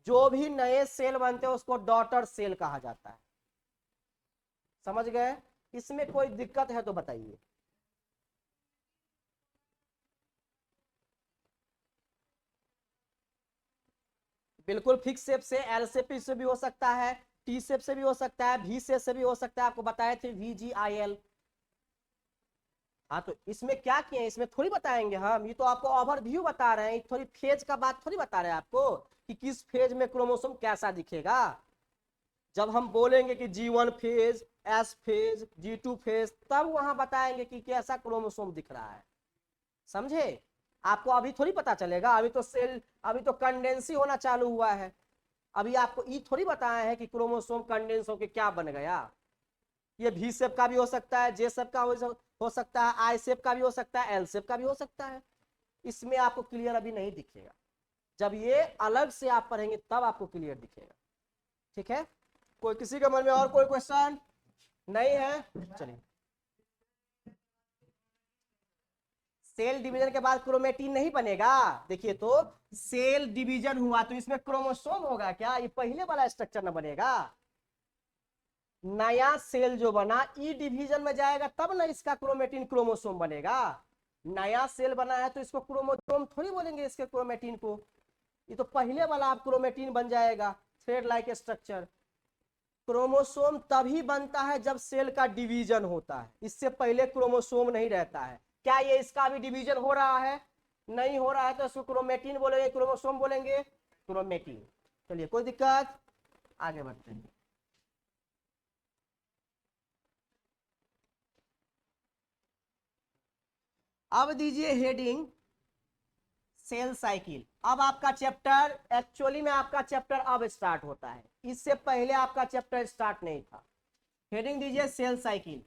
जो भी नए सेल बनते हैं उसको डॉटर सेल कहा जाता है। समझ गए? इसमें कोई दिक्कत है तो बताइए। बिल्कुल फिक्स शेप से, एल शेप से भी हो सकता है, टी शेप से भी हो सकता है, वी शेप से भी हो सकता है। आपको बताए थे VGIL। हाँ, तो इसमें क्या किए, इसमें थोड़ी बताएंगे हम, ये तो आपको ओवरव्यू बता रहे हैं, थोड़ी फेज का बात थोड़ी बता रहे हैं आपको कि किस फेज में क्रोमोसोम कैसा दिखेगा। जब हम बोलेंगे कि G1 phase, S phase, G2 phase, तब वहां बताएंगे कि कैसा क्रोमोसोम दिख रहा है। समझे? आपको अभी थोड़ी पता चलेगा, अभी तो कंडेंसी होना चालू हुआ है। अभी आपको ये थोड़ी बताया है कि क्रोमोसोम कंडेंस होकर क्या बन गया। ये V शेप का भी हो सकता है, J शेप का हो सकता है, I शेप का भी हो सकता है, L शेप का भी हो सकता है। इसमें आपको क्लियर अभी नहीं दिखेगा, जब ये अलग से आप पढ़ेंगे तब आपको क्लियर दिखेगा। ठीक है, कोई किसी के मन में और कोई क्वेश्चन नहीं है? चलिए, सेल डिवीजन के बाद क्रोमेटिन नहीं बनेगा। देखिए तो सेल डिवीजन हुआ तो इसमें क्रोमोसोम होगा क्या? ये पहले वाला स्ट्रक्चर ना बनेगा। नया सेल जो बना ई डिवीजन में जाएगा तब ना इसका क्रोमेटिन क्रोमोसोम बनेगा। नया सेल बना है तो इसको क्रोमोसोम थोड़ी बोलेंगे इसके क्रोमेटिन को। ये तो पहले वाला आप क्रोमेटिन बन जाएगा, थ्रेड लाइक स्ट्रक्चर। क्रोमोसोम तभी बनता है जब सेल का डिवीजन होता है, इससे पहले क्रोमोसोम नहीं रहता है। क्या ये इसका भी डिवीजन हो रहा है? नहीं हो रहा है, तो इसको क्रोमेटिन बोलेंगे, क्रोमोसोम बोलेंगे, क्रोमेटिन। चलिए कोई दिक्कत, आगे बढ़ते हैं। अब दीजिए हेडिंग सेल साइकिल। अब आपका चैप्टर, एक्चुअली में आपका चैप्टर अब स्टार्ट होता है, इससे पहले आपका चैप्टर स्टार्ट नहीं था। हेडिंग दीजिए सेल साइकिल।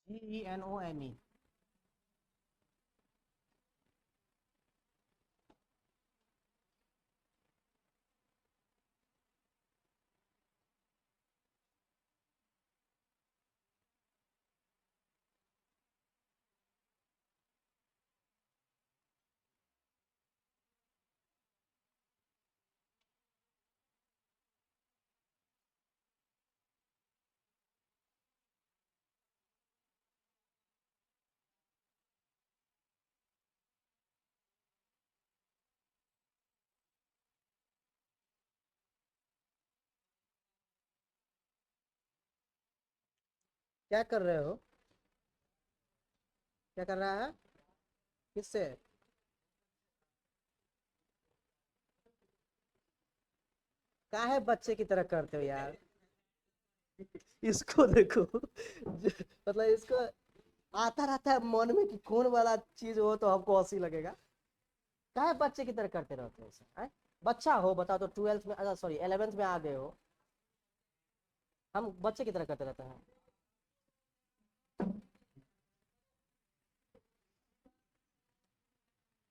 GENOME। क्या कर रहे हो? क्या कर रहा है? किससे? काहे बच्चे की तरह करते हो यार? इसको देखो मतलब इसको आता रहता है मन में कि कौन वाला चीज हो तो हमको हंसी लगेगा। काहे बच्चे की तरह करते रहते हो ऐसे, हैं? बच्चा हो बताओ तो, 12th में, अच्छा सॉरी 11th में आ गए हो, हम बच्चे की तरह करते रहते हैं।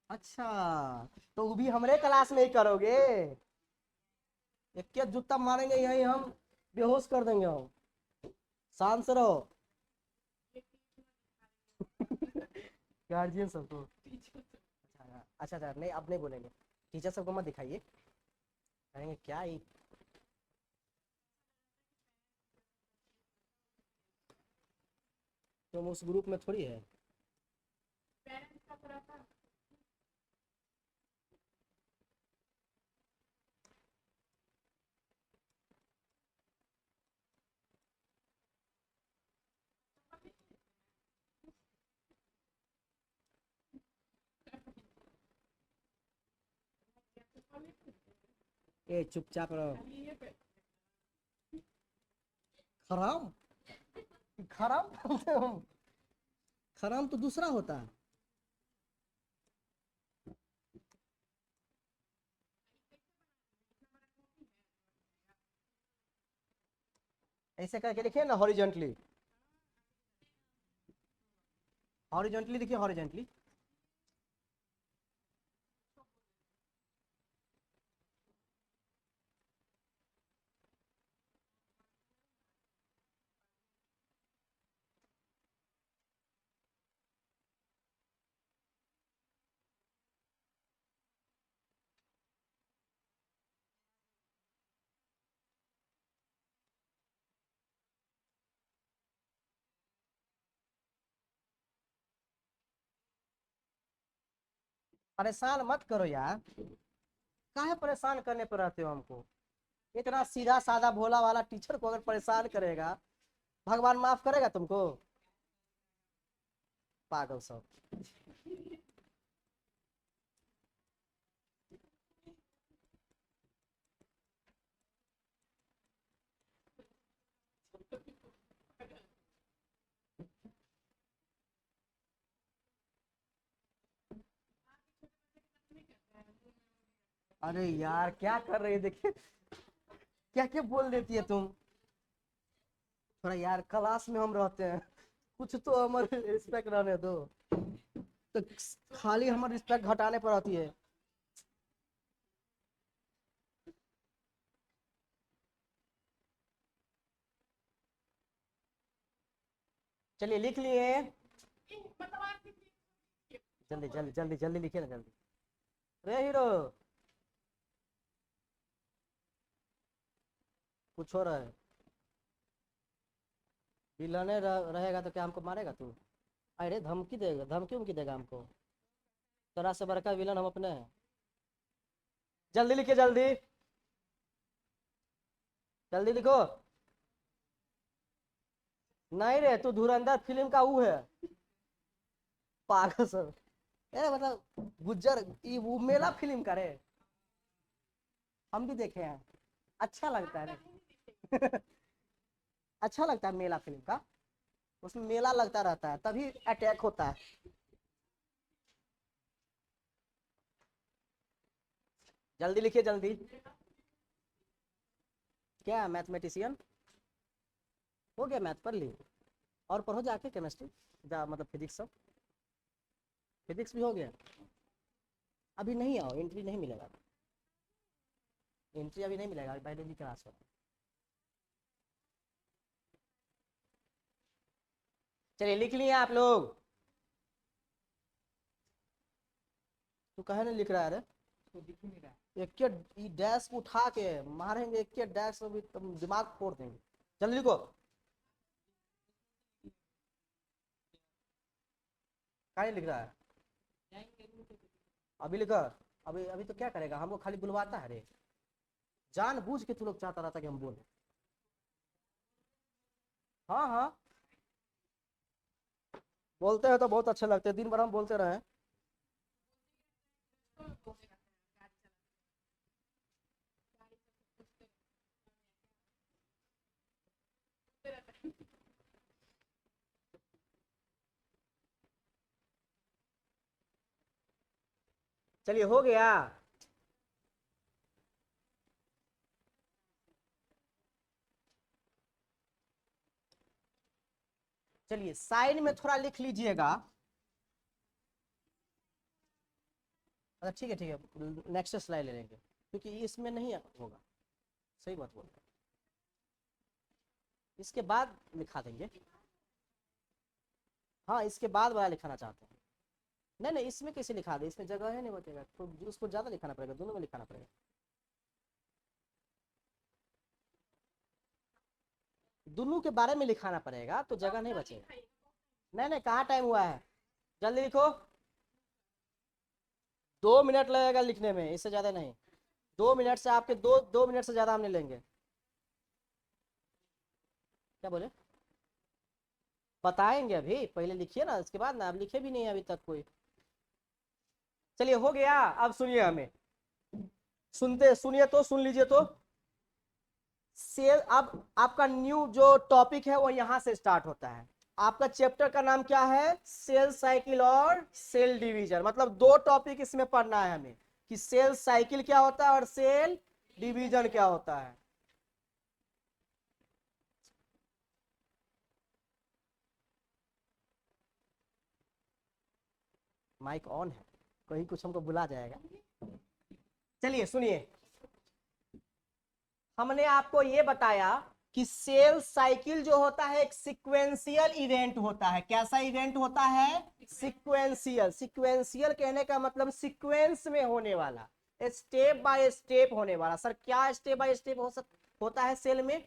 अच्छा, तो वो भी हमरे क्लास में ही करोगे? एक के जूता मारेंगे यही हम। बेहोश कर देंगे हम। शांत से रहो। गार्जियन सबको। अच्छा अच्छा अच्छा, नहीं अब नहीं बोलेंगे। टीचर सबको मत दिखाइए, कहेंगे क्या ही। तुम उस ग्रुप में थोड़ी है। ए चुपचाप रहो। खराम। खराम बोलते हो? खराम तो दूसरा होता है। ऐसे करके लिखिए ना, हॉरिजॉन्टली। हॉरिजॉन्टली देखिए, हॉरिजॉन्टली। परेशान मत करो यार, काहे परेशान करने पर रहते हो हमको। इतना सीधा साधा भोला वाला टीचर को अगर परेशान करेगा, भगवान माफ करेगा तुमको? पागल सब। अरे यार क्या कर रही है, देखिए क्या क्या बोल देती है तुम। थोड़ा यार क्लास में हम रहते हैं, कुछ तो हमारे रिस्पेक्ट रहने दो। तो खाली हमारे रिस्पेक्ट घटाने पर आती है। चलिए लिख लिए। जल्दी जल्दी जल्दी जल्दी लिखिए ना, जल्दी। रे हीरो, कुछ हो रहा है। विलने रहेगा तो क्या हमको मारेगा तू? अरे धमकी देगा, धमकी उमकी देगा हमको? तेरा से बड़का विलन हम अपने हैं। जल्दी लिखिए जल्दी। जल्दी लिखो। नहीं रे, तू धुरंधर फिल्म का वो है। पागल सब। ए मतलब गुज्जर, ये वो मेला फिल्म का रे। हम भी देखे हैं, अच्छा लगता है रे। अच्छा लगता है मेला फिल्म का। उसमें मेला लगता रहता है, तभी अटैक होता है। जल्दी लिखिए जल्दी। क्या मैथमेटिशियन हो गया? मैथ पढ़ ली? और पढ़ो जाके केमिस्ट्री, मतलब फिजिक्स सब। फिजिक्स भी हो गया? अभी नहीं आओ, एंट्री नहीं मिलेगा। एंट्री अभी नहीं मिलेगा, अभी बायोलॉजी क्लास हो। चलिए लिख लिए आप लोग? तू कहे नहीं लिख रहा है रे? तो दिख ही नहीं रहा। एक के डैश उठा के मारेंगे, एक के डैश में भी तुम दिमाग फोड़ देंगे। जल्दी लिखो। क्या लिख रहा है? अभी लिखो। अभी अभी तो क्या करेगा, हमको खाली बुलवाता है रे। जानबूझ के तू लोग चाहता रहता कि हम बोले। हाँ हाँ, बोलते हैं तो बहुत अच्छे लगते हैं, दिन भर हम बोलते रहे। चलिए हो गया। चलिए साइड में थोड़ा लिख लीजिएगा। अच्छा ठीक है, नेक्स्ट स्लाइड ले लेंगे, क्योंकि इसमें नहीं होगा। सही बात बोल रहे हैं। इसके बाद लिखा देंगे। हाँ इसके बाद वाला लिखाना चाहते हैं। नहीं नहीं इसमें कैसे लिखा दे, इसमें जगह है नहीं बचेगा, तो उसको ज्यादा लिखाना पड़ेगा, दोनों में लिखाना पड़ेगा। दोनों के बारे में लिखाना पड़ेगा तो जगह नहीं बचेगा। नहीं नहीं कहाँ टाइम हुआ है, जल्दी लिखो। 2 मिनट लगेगा लिखने में, इससे ज्यादा नहीं। 2 मिनट से आपके 2 मिनट से ज्यादा हम नहीं लेंगे। क्या बोले, बताएंगे अभी, पहले लिखिए ना, इसके बाद ना। अब लिखे भी नहीं अभी तक कोई। चलिए हो गया, अब सुनिए हमें, सुनते सुनिए तो, सुन लीजिए तो। सेल, अब आपका न्यू जो टॉपिक है वो यहां से स्टार्ट होता है। आपका चैप्टर का नाम क्या है, सेल साइकिल और सेल डिवीजन। मतलब 2 टॉपिक इसमें पढ़ना है हमें, कि सेल साइकिल क्या होता है और सेल डिवीजन क्या होता है। माइक ऑन है, कहीं कुछ हमको बुला जाएगा। चलिए सुनिए, हमने आपको ये बताया कि सेल साइकिल जो होता है एक सीक्वेंशियल इवेंट होता है। कैसा इवेंट होता है, सीक्वेंशियल। सीक्वेंशियल कहने का मतलब सीक्वेंस में होने वाला, स्टेप बाय स्टेप होने वाला। सर क्या स्टेप बाय स्टेप होता है सेल में,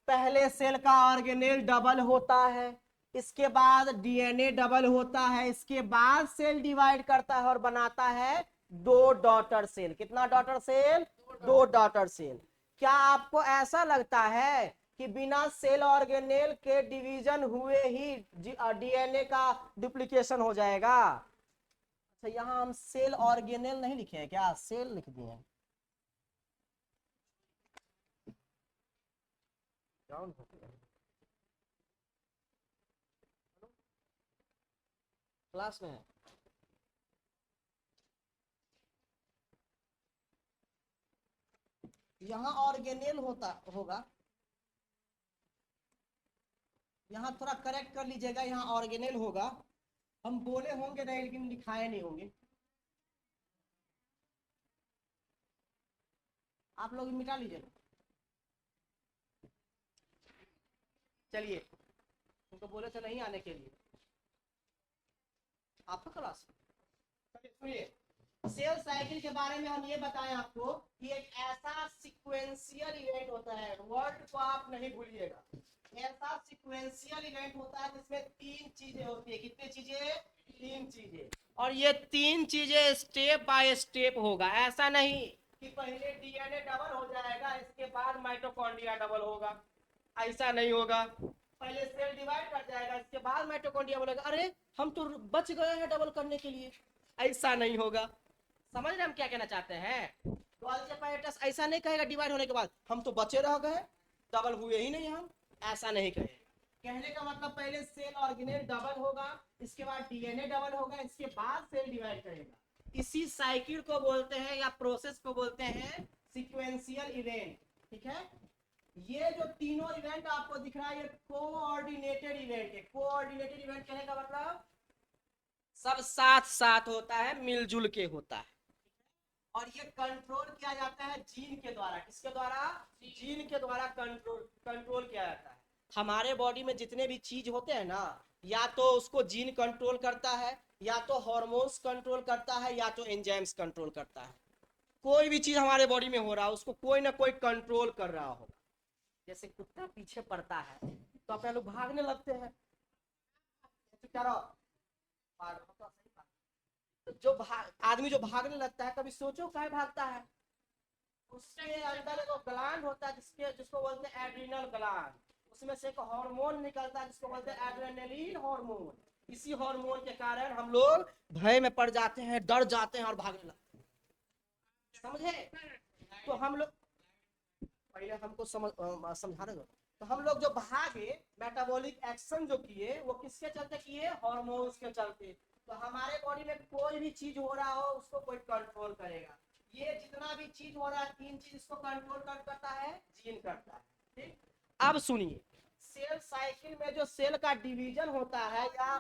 पहले सेल का ऑर्गेनेल डबल होता है, इसके बाद डीएनए डबल होता है, इसके बाद सेल डिवाइड करता है और बनाता है 2 डॉटर सेल। कितना डॉटर सेल, 2 डॉटर सेल। क्या आपको ऐसा लगता है कि बिना सेल ऑर्गेनेल के डिवीजन हुए ही डीएनए का डुप्लीकेशन हो जाएगा? अच्छा यहां हम सेल ऑर्गेनेल नहीं लिखे हैं क्या, सेल लिख दिए हैं। डाउन हो गया क्लास में है। यहाँ ऑर्गेनेल होता होगा, यहाँ थोड़ा करेक्ट कर लीजिएगा, यहाँ ऑर्गेनेल होगा। हम बोले होंगे नहीं लेकिन लिखाए नहीं होंगे। आप लोग मिटा लीजिएगा। चलिए, उनको बोले थे नहीं आने के लिए, आपका क्लास। सुनिए, सेल साइकिल के बारे में हम ये बताएं आपको कि एक ऐसा सीक्वेंशियल इवेंट होता है, वर्ड को आप नहीं भूलिएगा। ऐसा सीक्वेंशियल इवेंट होता है जिसमें 3 चीजें होती है। कितनी चीजें, 3 चीजें। और ये 3 चीजें स्टेप बाय स्टेप होगा। ऐसा नहीं कि पहले डीएनए डबल हो जाएगा इसके बाद माइटोकॉन्ड्रिया डबल होगा, ऐसा नहीं होगा। पहले सेल डिवाइड कर जाएगा इसके बाद माइटोकॉन्ड्रिया बोलेगा अरे हम तो बच गए हैं डबल करने के लिए, ऐसा नहीं होगा। समझ रहे हम क्या कहना चाहते हैं? गोल्गी apparatus ऐसा नहीं कहेगा डिवाइड होने के बाद हम तो बचे रह गए, डबल हुए ही नहीं हम, ऐसा नहीं कहेगा। कहने का मतलब पहले सेल ऑर्गेनेल डबल होगा, इसके बाद डीएनए डबल होगा, इसके बाद सेल डिवाइड करेगा। इसी साइकिल को बोलते हैं या प्रोसेस को बोलते हैं सीक्वेंशियल इवेंट। ठीक है, ये जो तीनों इवेंट आपको दिख रहा है ये कोऑर्डिनेटेड इवेंट है। कोऑर्डिनेटेड इवेंट कहने का मतलब सब साथ साथ होता है, मिलजुल के होता है। और ये कंट्रोल किया जाता है जीन के द्वारा। किसके द्वारा, जीन के द्वारा कंट्रोल किया जाता है। हमारे बॉडी में जितने भी चीज होते हैं ना, या तो उसको जीन कंट्रोल करता है, या तो हार्मोन्स कंट्रोल करता है, या तो एंजाइम्स कंट्रोल करता है। कोई भी चीज हमारे बॉडी में हो रहा है उसको कोई ना कोई कंट्रोल कर रहा होगा। जैसे कुत्ता पीछे पड़ता है तो अपने लोग भागने लगते हैं, जो आदमी जो भागने लगता है कभी सोचो काहे भागता है? उसके अंदर एक ग्लैंड होता है जिसको बोलते हैं एड्रिनल ग्लैंड। उसमें से एक हार्मोन निकलता है जिसको बोलते हैं एड्रेनलिन हार्मोन। इसी हार्मोन के कारण हम लोग भय में पड़ जाते हैं, डर जाते हैं और भागने लगते हैं। समझे? तो हम लोग पहले हमको समझा रहे हो। तो हम लोग जो भागे, मेटाबॉलिक एक्शन जो किए वो किसके चलते किए, हार्मोन्स के चलते। तो हमारे बॉडी में कोई भी चीज हो रहा हो उसको कोई कंट्रोल करेगा। ये जितना भी चीज हो रहा है 3 चीज इसको कंट्रोल करता है, जीन करता है। ठीक, अब सुनिए, सेल साइकिल में जो सेल का डिवीजन होता है या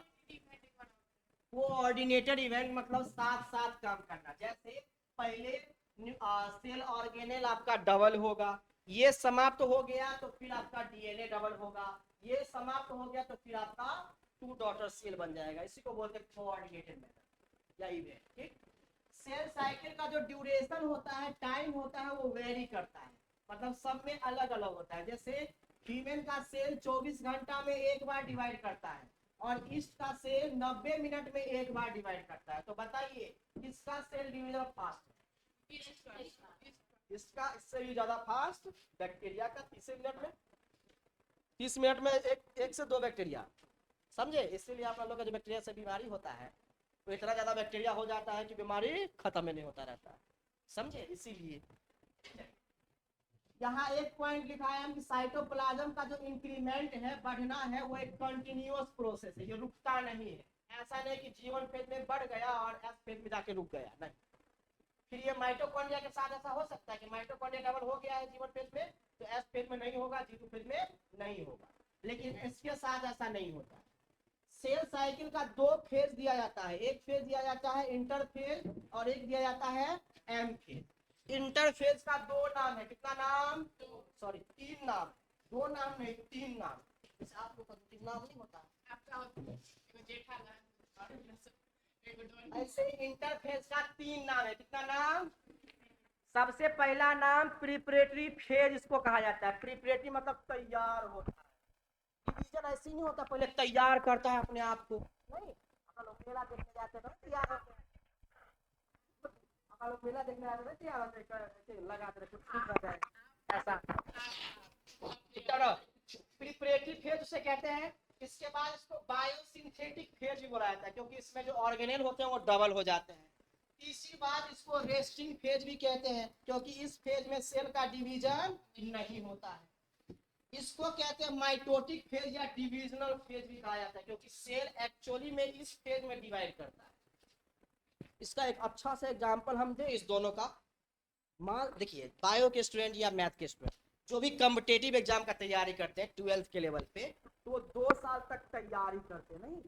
कोऑर्डिनेटेड इवेंट मतलब साथ साथ काम करना। जैसे पहले सेल ऑर्गेनेल आपका डबल होगा, ये समाप्त हो गया तो फिर आपका डीएनए डबल होगा, ये समाप्त हो गया तो फिर आपका टू डॉटर सेल बन जाएगा। इसी को बोलते हैं कोऑर्डिनेटेड मेथड या इवेंट। ठीक, सेल साइकिल का जो ड्यूरेशन होता है, टाइम होता है, वो वेरी करता है, मतलब सब में अलग अलग होता है। जैसे फीमेल का सेल 24 घंटा में एक बार डिवाइड करता है और इसका सेल 90 मिनट में एक बार डिवाइड करता है। तो बताइए किसका सेल डिवीजन फास्ट है? इसका, इससे भी ज्यादा फास्ट बैक्टीरिया का। 30 मिनट में एक से दो बैक्टीरिया, समझे? इसीलिए आप लोग का जो बैक्टीरिया से बीमारी होता है तो इतना ज्यादा बैक्टीरिया हो जाता है कि बीमारी खत्म ही नहीं होता रहता है, समझे? इसीलिए यहाँ एक पॉइंट लिखा है कि साइटोप्लाज्म का जो इंक्रीमेंट है, बढ़ना है, वो एक कंटिन्यूअस प्रोसेस है, ये रुकता नहीं है। ऐसा नहीं कि जीवन फेज में बढ़ गया और एस फेज में जाके रुक गया, नहीं। फिर ये माइटोकॉन्ड्रिया के साथ ऐसा हो सकता है कि माइटोकॉन्ड्रिया डबल हो गया है जीवन फेज में तो एस फेज में नहीं होगा, जी फेज में नहीं होगा, लेकिन इसके साथ ऐसा नहीं होता। सेल साइकिल का दो फेज दिया जाता है, एक फेज दिया जाता है इंटरफेज और एक दिया जाता है एम फेज। इंटरफेज का दो नाम है, कितना नाम? सॉरी, तीन नाम, दो नाम नहीं, तीन नाम। जैसे आप लोग का तीन नाम नहीं होता, ऐसे इंटरफेज का तीन नाम है, कितना नाम? सबसे पहला नाम प्रिपरेटरी फेज इसको कहा जाता है। प्रिपरेटरी मतलब तैयार होता है। डिवीजन ऐसे नहीं होता पहले तैयार करता है अपने आप को, नहीं। हम लोग मेला देखने जाते हैं तैयार होते हैं, हम लोग मेला देखने जाते हैं तैयार होते हैं, लगाते रहते हैं ऐसा। प्रिपरेटरी फेज उसे कहते हैं। इसके बाद इसको बायोसिंथेटिक फेज भी बोला जाता है क्योंकि इसमें जो ऑर्गेनेल होते हैं वो डबल हो जाते हैं। तीसरी बात, इसको रेस्टिंग फेज भी कहते हैं क्योंकि इस फेज में सेल का डिवीजन नहीं होता है। इसको कहते हैं माइटोटिक फेज या डिविजनल फेज भी कहा जाता है क्योंकि सेल एक्चुअली में इस फेज में डिवाइड करता है। इसका एक अच्छा सा एग्जांपल हम दे इस दोनों का। मान देखिए, बायो के स्टूडेंट या मैथ के स्टूडेंट जो भी कॉम्पिटेटिव एग्जाम का तैयारी करते हैं 12th के लेवल पे, तो वो 2 साल तक तैयारी करते नहीं,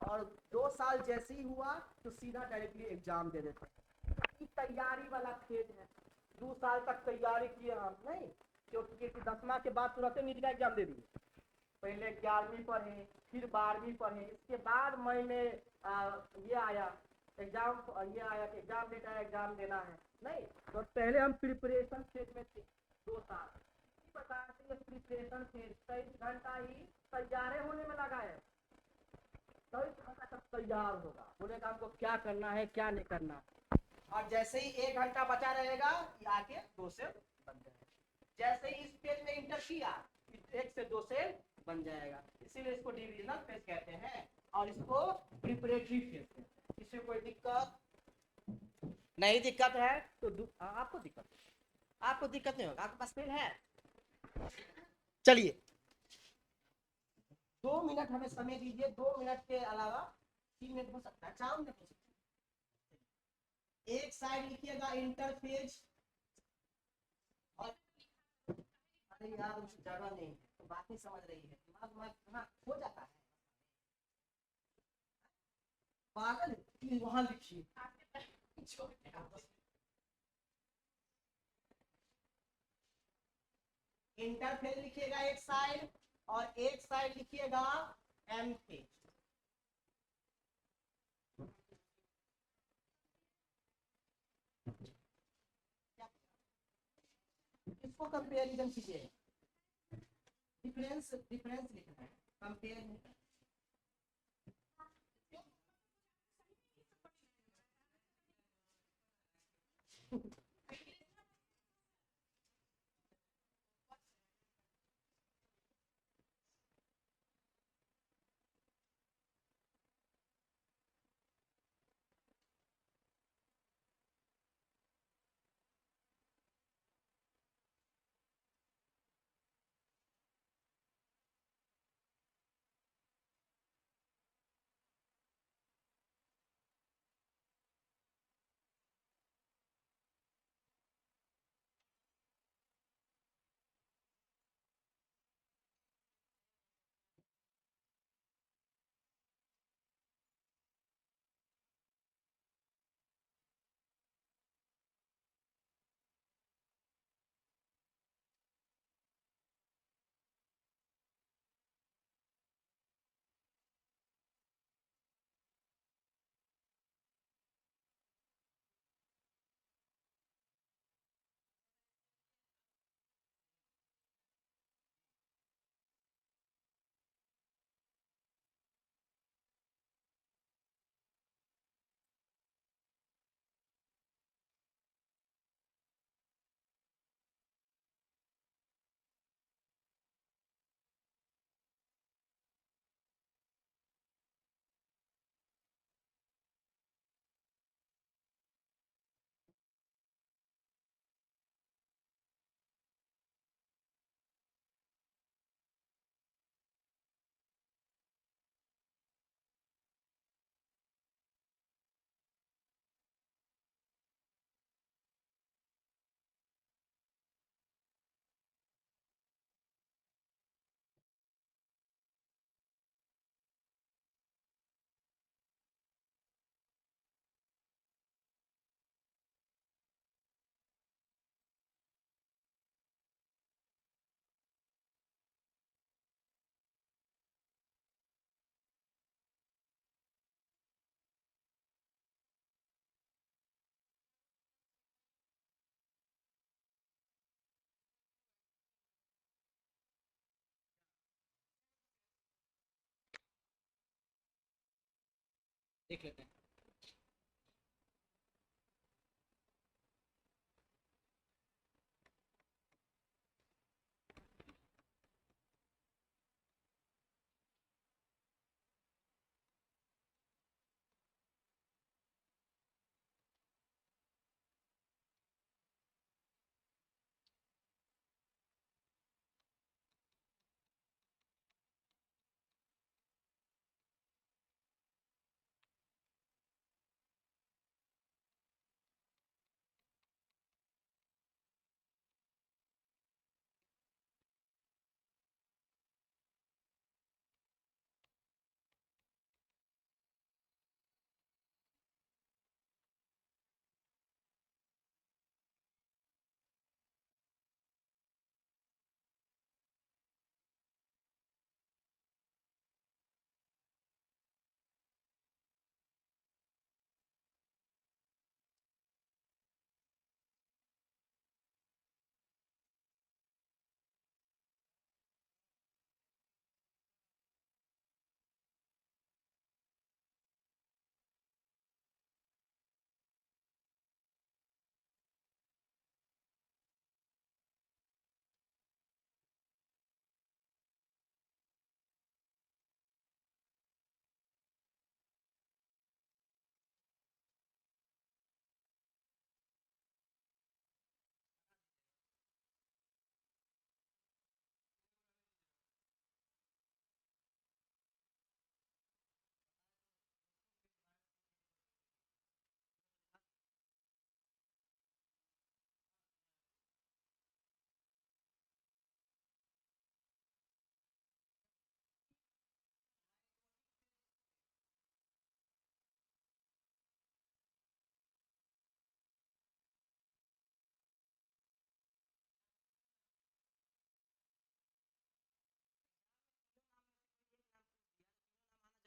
और 2 साल जैसे ही हुआ तो सीधा डायरेक्टली एग्जाम दे देते हैं। तैयारी वाला फेज है, 2 साल तक तैयारी किए हम नहीं, क्योंकि 10वां के बाद तुरंत नीट का एग्जाम दे दिए। पहले 11वीं पढ़े, फिर 12वीं पढ़े, इसके बाद मई में ये आया एग्जाम, ये आया कि एग्जाम डेट आया, एग्जाम देना है, नहीं। तो पहले हम प्रिपरेशन फेज में थे 2 साल। इसी प्रकार से ये प्रिपरेशन फेज 23 घंटा ही तैयार होने में लगा है, 23 घंटा तक तैयार होगा, बोलेगा हमको क्या करना है क्या नहीं करना। और जैसे ही 1 घंटा बचा रहेगा ये आके 2 से बन जाएगा। जैसे ही इस पेज में इंटर किया 1 से 2 से बन जाएगा, इसीलिए इसको डिविजनल फेज कहते हैं और इसको प्रिपरेटरी फेज कहते हैं। किसी कोई दिक्कत नहीं? दिक्कत है तो आपको दिक्कत नहीं होगा, आपके पास पेन है। चलिए 2 मिनट हमें समय दीजिए, 2 मिनट के अलावा 3 मिनट हो सकता है, 4 मिनट हो सकता है। एक साइड लिखिएगा इंटरफेज और अरे यार मुझे जगह नहीं है तो बात नहीं समझ रही है, दिमाग कहाँ हो जाता है, पागल वहां लिखिए। इंटरफेज लिखिएगा एक साइड और एक साइड लिखिएगा एम फेज। इसको कंपेरिजन कीजिए, डिफरेंस लिखना है, कंपेयर नहीं करना। देख लेते हैं।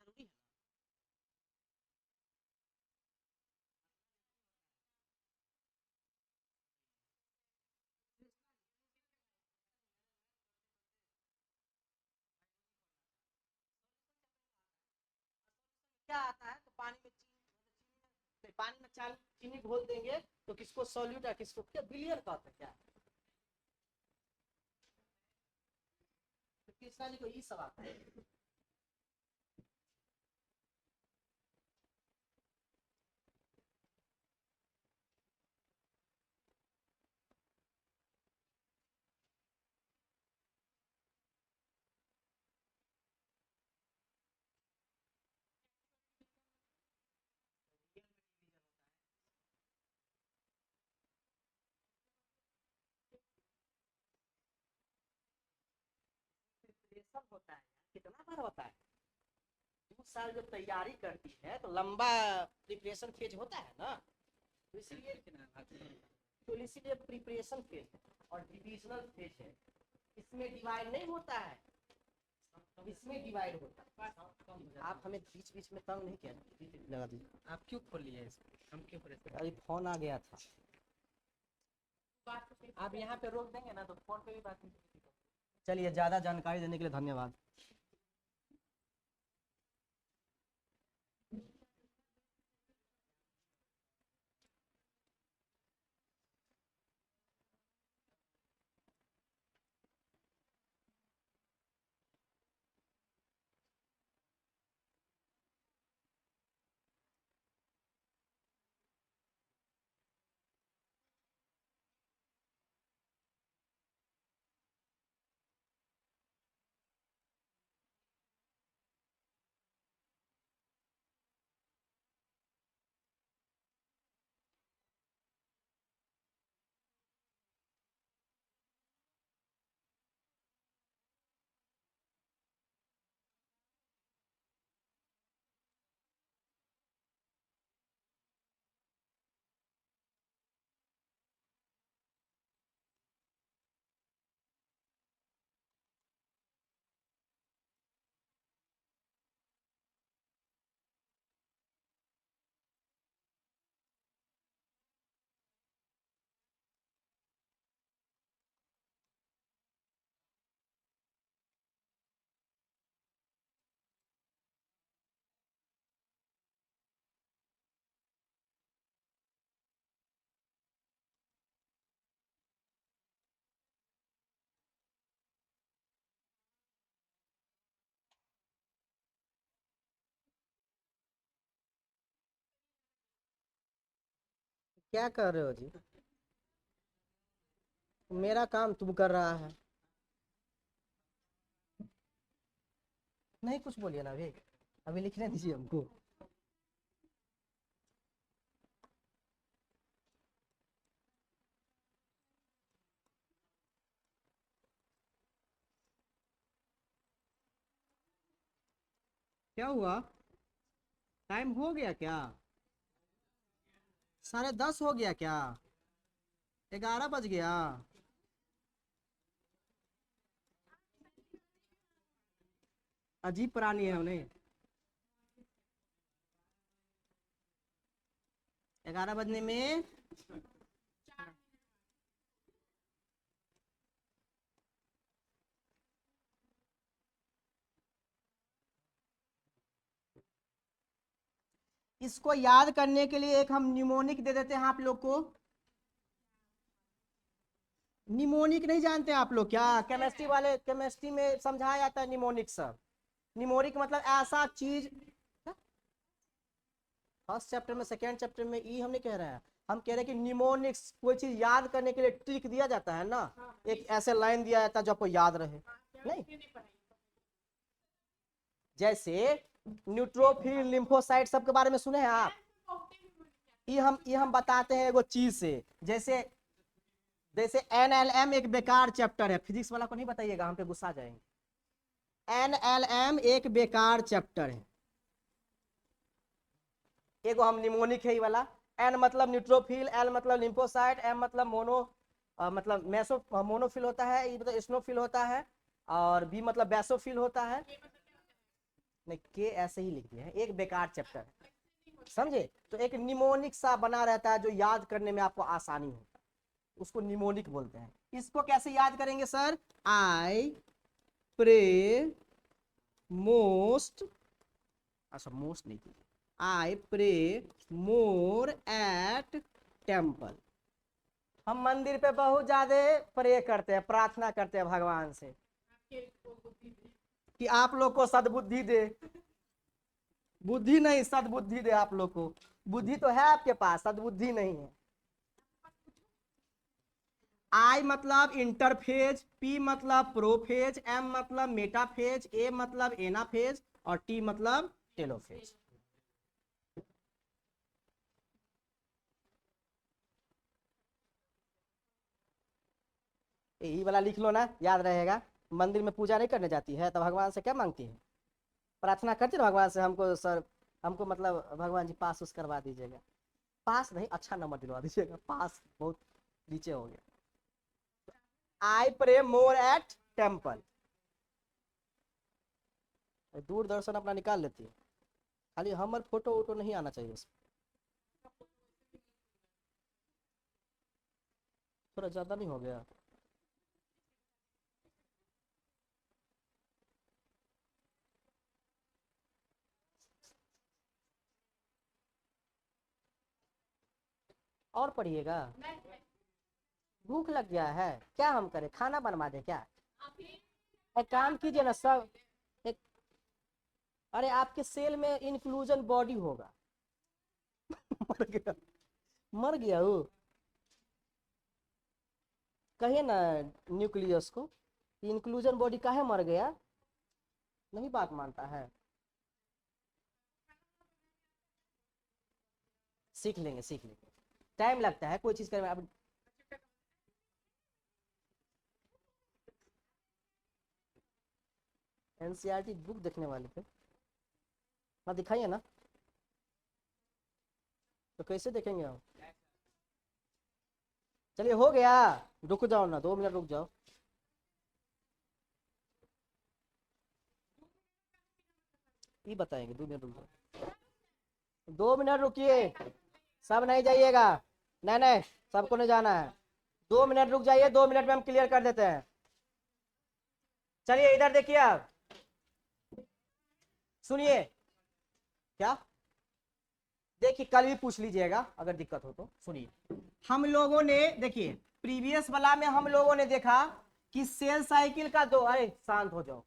जरूरी है ना। क्या आता है तो पानी में पानी में चीनी घोल देंगे तो किसको सॉल्यूट है किसको क्या बिलियन का होता है क्या। तो कृष्णा जी को ये सब आता है। प्रिपरेशन होता है कितना बार होता है। 2 साल जब तैयारी करती है तो लंबा प्रिपरेशन फेज होता है ना। तो इसीलिए प्रिपरेशन फेज और डिविजनल फेज है। इसमें डिवाइड नहीं होता है इसमें डिवाइड होता है। आप हमें बीच बीच में तंग नहीं किया लगा दीजिए। आप क्यों खोल लिए इसको? हम क्यों परेशान? अरे फोन आ गया था। आप यहाँ पे रोक देंगे ना तो फोन पे भी बात नहीं होगी। चलिए ज्यादा जानकारी देने के लिए धन्यवाद। क्या कर रहे हो जी? मेरा काम तुम कर रहा है। नहीं कुछ बोलिए ना अभी, अभी लिखने दीजिए हमको। क्या हुआ? टाइम हो गया क्या? 10:30 हो गया क्या? 11 बज गया? अजीब प्राणी है उन्हें। 11 बजने में इसको याद करने के लिए एक हम निमोनिक दे देते हैं आप लोग को। निमोनिक नहीं जानते आप लोग क्या? केमिस्ट्री वाले, केमिस्ट्री में समझाया जाता है निमोनिक सब। निमोनिक मतलब ऐसा चीज, फर्स्ट चैप्टर में सेकेंड चैप्टर में ई हम नहीं कह रहे हैं, हम कह रहे हैं कि निमोनिक्स कोई चीज याद करने के लिए ट्रिक दिया जाता है ना, एक ऐसे लाइन दिया जाता है जो आपको याद रहे। नहीं, जैसे न्यूट्रोफिल, लिम्फोसाइट सब के बारे में सुने हैं आप? ये हम बताते हैं एगो चीज से, जैसे जैसे NLM एक बेकार चैप्टर है, फिजिक्स वाला को नहीं बताइएगा, हम पे गुस्सा आ जाएंगे। NLM एक बेकार चैप्टर है, एगो हम निमोनिक है ये वाला। N मतलब न्यूट्रोफिल, L मतलब लिम्फोसाइट, M मतलब मतलब मेसो मोनोफिल होता है, E मतलब स्नोफिल होता है, और B मतलब बेसोफिल होता है। नहीं, के ऐसे ही लिख दिए हैं, एक बेकार चैप्टर है, समझे? तो एक निमोनिक सा बना रहता है जो याद करने में आपको आसानी हो, उसको निमोनिक बोलते हैं। इसको कैसे याद करेंगे सर? आई प्रे मोस्ट, अच्छा मोस्ट नहीं, I pray more at temple. हम मंदिर पे बहुत ज्यादा प्रे करते हैं, प्रार्थना करते हैं भगवान से कि आप लोग को सद्बुद्धि दे। बुद्धि नहीं, सद्बुद्धि दे आप लोग को। बुद्धि तो है आपके पास, सद्बुद्धि नहीं है। आई मतलब इंटरफेज, पी मतलब प्रोफेज, एम मतलब मेटाफेज, ए मतलब एनाफेज, और टी मतलब टेलोफेज। यही वाला लिख लो ना, याद रहेगा। मंदिर में पूजा नहीं करने जाती है तो भगवान से क्या मांगती है? प्रार्थना करती ना भगवान से, हमको सर, हमको मतलब भगवान जी पास उस करवा दीजिएगा। पास नहीं, अच्छा नंबर दिलवा दीजिएगा, पास बहुत नीचे हो गया। I pray more at temple. Doordarshan अपना निकाल लेती है, खाली हमर फोटो वोटो नहीं आना चाहिए उसमें। थोड़ा ज्यादा नहीं हो गया? और पढ़िएगा। भूख लग गया है, क्या हम करें, खाना बनवा दे क्या? एक काम कीजिए ना सब, एक, अरे आपके सेल में इंक्लूजन बॉडी होगा। मर गया, मर गया वो। कहिए ना न्यूक्लियस को, इंक्लूजन बॉडी काहे मर गया? नहीं बात मानता है। सीख लेंगे, सीख लेंगे, टाइम लगता है कोई चीज करने में। अब NCERT बुक देखने वाले पे हाँ दिखाइए ना, तो कैसे देखेंगे हम? चलिए हो गया, रुक जाओ ना, 2 मिनट रुक जाओ। ये बताएंगे, 2 मिनट रुक जाओ, 2 मिनट रुकिए, सब नहीं जाइएगा। नहीं नहीं, सबको नहीं जाना है, 2 मिनट रुक जाइए, 2 मिनट में हम क्लियर कर देते हैं। चलिए इधर देखिए, आप सुनिए। क्या? देखिए कल भी पूछ लीजिएगा अगर दिक्कत हो तो। सुनिए, हम लोगों ने देखिए प्रीवियस वाला में हम लोगों ने देखा कि सेल साइकिल का दो, अरे शांत हो जाओ,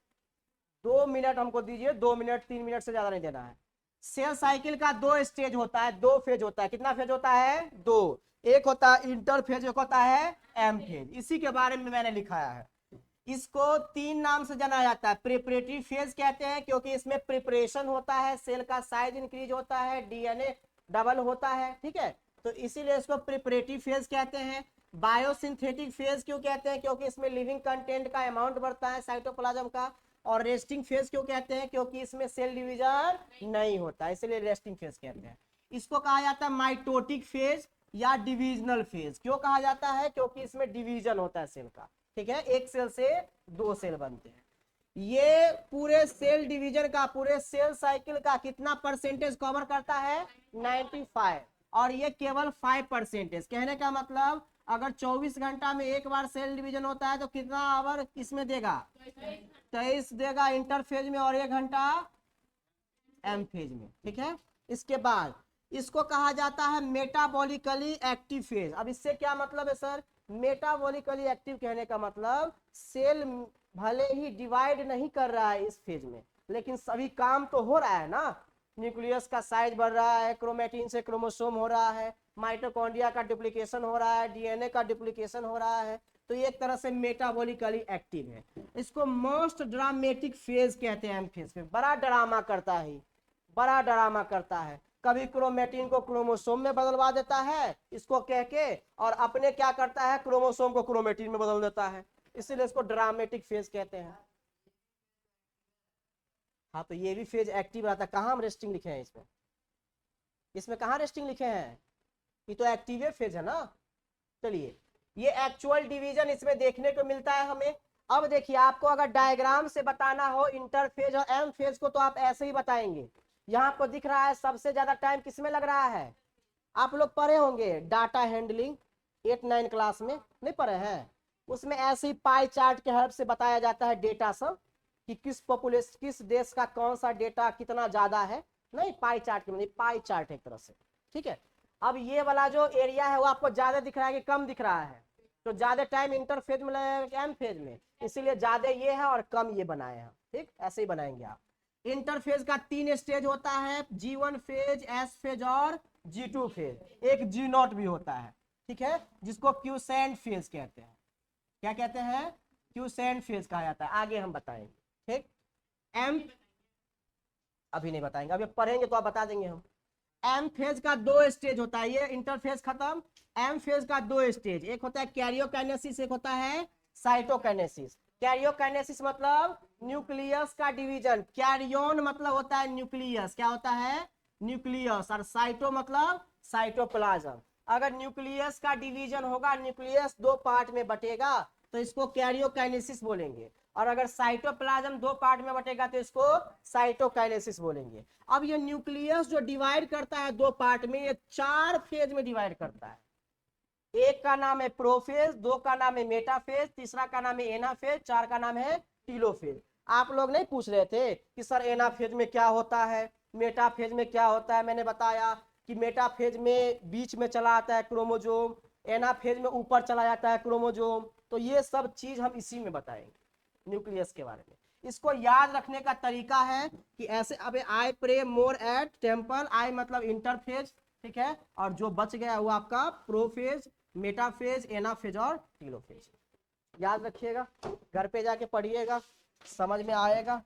2 मिनट हमको दीजिए, 2 मिनट, 3 मिनट से ज्यादा नहीं देना है। सेल साइकिल का 2 स्टेज होता है, 2 फेज होता है। कितना फेज होता है? 2। एक होता है इंटरफेज, एक होता है एम फेज। इसी के बारे में मैंने लिखाया है। इसको 3 नाम से जाना जाता है। प्रिपरेटरी फेज कहते हैं क्योंकि इसमें प्रिपरेशन होता है, सेल का साइज इंक्रीज होता है, डीएनए डबल होता है, ठीक है, तो इसीलिए इसको प्रिपरेटरी फेज कहते हैं। बायोसिंथेटिक फेज क्यों कहते हैं? क्योंकि इसमें लिविंग कंटेंट का अमाउंट बढ़ता है साइटोप्लाज्म का। और रेस्टिंग फेज क्यों कहते हैं? क्योंकि इसमें सेल डिवीजन नहीं होता, इसलिए रेस्टिंग फेज कहते हैं। इसको कहा जाता है माइटोटिक फेज या डिविजनल फेज। क्यों कहा जाता है? क्योंकि इसमें डिवीजन होता है सेल का, ठीक है, एक सेल से 2 सेल बनते हैं। ये पूरे सेल डिवीजन का, पूरे सेल साइकिल का कितना परसेंटेज कवर करता है? 95। और ये केवल 5%। कहने का मतलब अगर 24 घंटा में एक बार सेल डिवीजन होता है तो कितना आवर इसमें देगा? 23 देगा इंटरफेज में और 1 घंटा एम फेज में, ठीक है। इसके बाद इसको कहा जाता है मेटाबॉलिकली एक्टिव फेज। अब इससे क्या मतलब है सर? मेटाबॉलिकली एक्टिव कहने का मतलब सेल भले ही डिवाइड नहीं कर रहा है इस फेज में, लेकिन सभी काम तो हो रहा है ना। न्यूक्लियस का साइज बढ़ रहा है, क्रोमेटिन से क्रोमोसोम हो रहा है, माइटोकॉन्ड्रिया का डुप्लीकेशन हो रहा है, डीएनए का डुप्लीकेशन हो रहा है, तो ये एक तरह से मेटाबॉलिकली एक्टिव है। इसको मोस्ट ड्रामेटिक फेज कहते हैं। एम फेज में बड़ा ड्रामा करता है, बड़ा ड्रामा करता है। कभी क्रोमेटिन को क्रोमोसोम में बदलवा देता है इसको कह के, और अपने क्या करता है? क्रोमोसोम को क्रोमेटिन में बदल देता है, इसीलिए इसको ड्रामेटिक फेज कहते हैं। हाँ, तो ये भी फेज एक्टिव रहता है। कहाँ हम रेस्टिंग लिखे हैं इसमें? इसमें कहाँ रेस्टिंग लिखे हैं? ये तो एक्टिव फेज है ना। चलिए, ये एक्चुअल डिवीजन इसमें देखने को मिलता है हमें। अब देखिए, आपको अगर डायग्राम से बताना हो इंटरफेज और एम फेज को तो आप ऐसे ही बताएंगे। यहाँ पर दिख रहा है सबसे ज्यादा टाइम किसमें लग रहा है? आप लोग पढ़े होंगे डाटा हैंडलिंग 8-9 क्लास में, नहीं पढ़े हैं? उसमें ऐसे ही पाई चार्ट के हेल्प से बताया जाता है डेटा सब, कि किस पॉपुलेशन, किस देश का कौन सा डेटा कितना ज्यादा है। नहीं, पाई चार्ट के मतलब पाई चार्ट एक तरह से, ठीक है। अब ये वाला जो एरिया है वो आपको ज्यादा दिख रहा है कि कम दिख रहा है? तो ज्यादा टाइम इंटरफेज में लगेगा एम फेज में, इसीलिए ज्यादा ये है और कम ये बनाए हैं, ठीक, ऐसे ही बनाएंगे आप। इंटरफेज का 3 स्टेज होता है, G1 फेज, S फेज और G2 फेज। एक G0 भी होता है, ठीक है, जिसको क्यूसेंट फेज कहते हैं। क्या कहते हैं? क्यूसेंट फेज कहा जाता है। आगे हम बताएंगे, ठीक। एम अभी नहीं बताएंगे, अभी पढ़ेंगे तो आप बता देंगे हम। एम फेज का 2 स्टेज होता है। ये इंटरफेज खत्म, एम फेज का 2 स्टेज, एक होता है कैरियोकाइनेसिस, एक होता है साइटोकाइनेसिस। कैरियोकाइनेसिस मतलब न्यूक्लियस का डिवीजन, कैरियोन मतलब होता है न्यूक्लियस, क्या होता है? न्यूक्लियस। और साइटो मतलब साइटोप्लाज्म। अगर न्यूक्लियस का डिवीजन होगा, न्यूक्लियस 2 पार्ट में बटेगा, तो इसको कैरियोकाइनेसिस बोलेंगे। और अगर साइटोप्लाज्म 2 पार्ट में बटेगा तो इसको साइटोकाइनेसिस बोलेंगे। अब ये न्यूक्लियस जो डिवाइड करता है 2 पार्ट में, ये 4 फेज में डिवाइड करता है। एक का नाम है प्रोफेज, 2 का नाम है मेटाफेज, तीसरा का नाम है एनाफेज, 4 का नाम है टीलोफेज। आप लोग नहीं पूछ रहे थे कि सर एनाफेज में क्या होता है, मेटाफेज में क्या होता है? मैंने बताया कि मेटाफेज में बीच में चला आता है क्रोमोजोम, एनाफेज में ऊपर चला जाता है क्रोमोजोम। तो ये सब चीज हम इसी में बताएंगे न्यूक्लियस के बारे में। इसको याद रखने का तरीका है कि ऐसे, अबे I pray more at temple, I मतलब इंटरफेज, ठीक है, और जो बच गया वो आपका प्रोफेज, मेटाफेज, एनाफेज और टीलोफेज। याद रखिएगा, घर पे जाके पढ़िएगा, समझ में आएगा।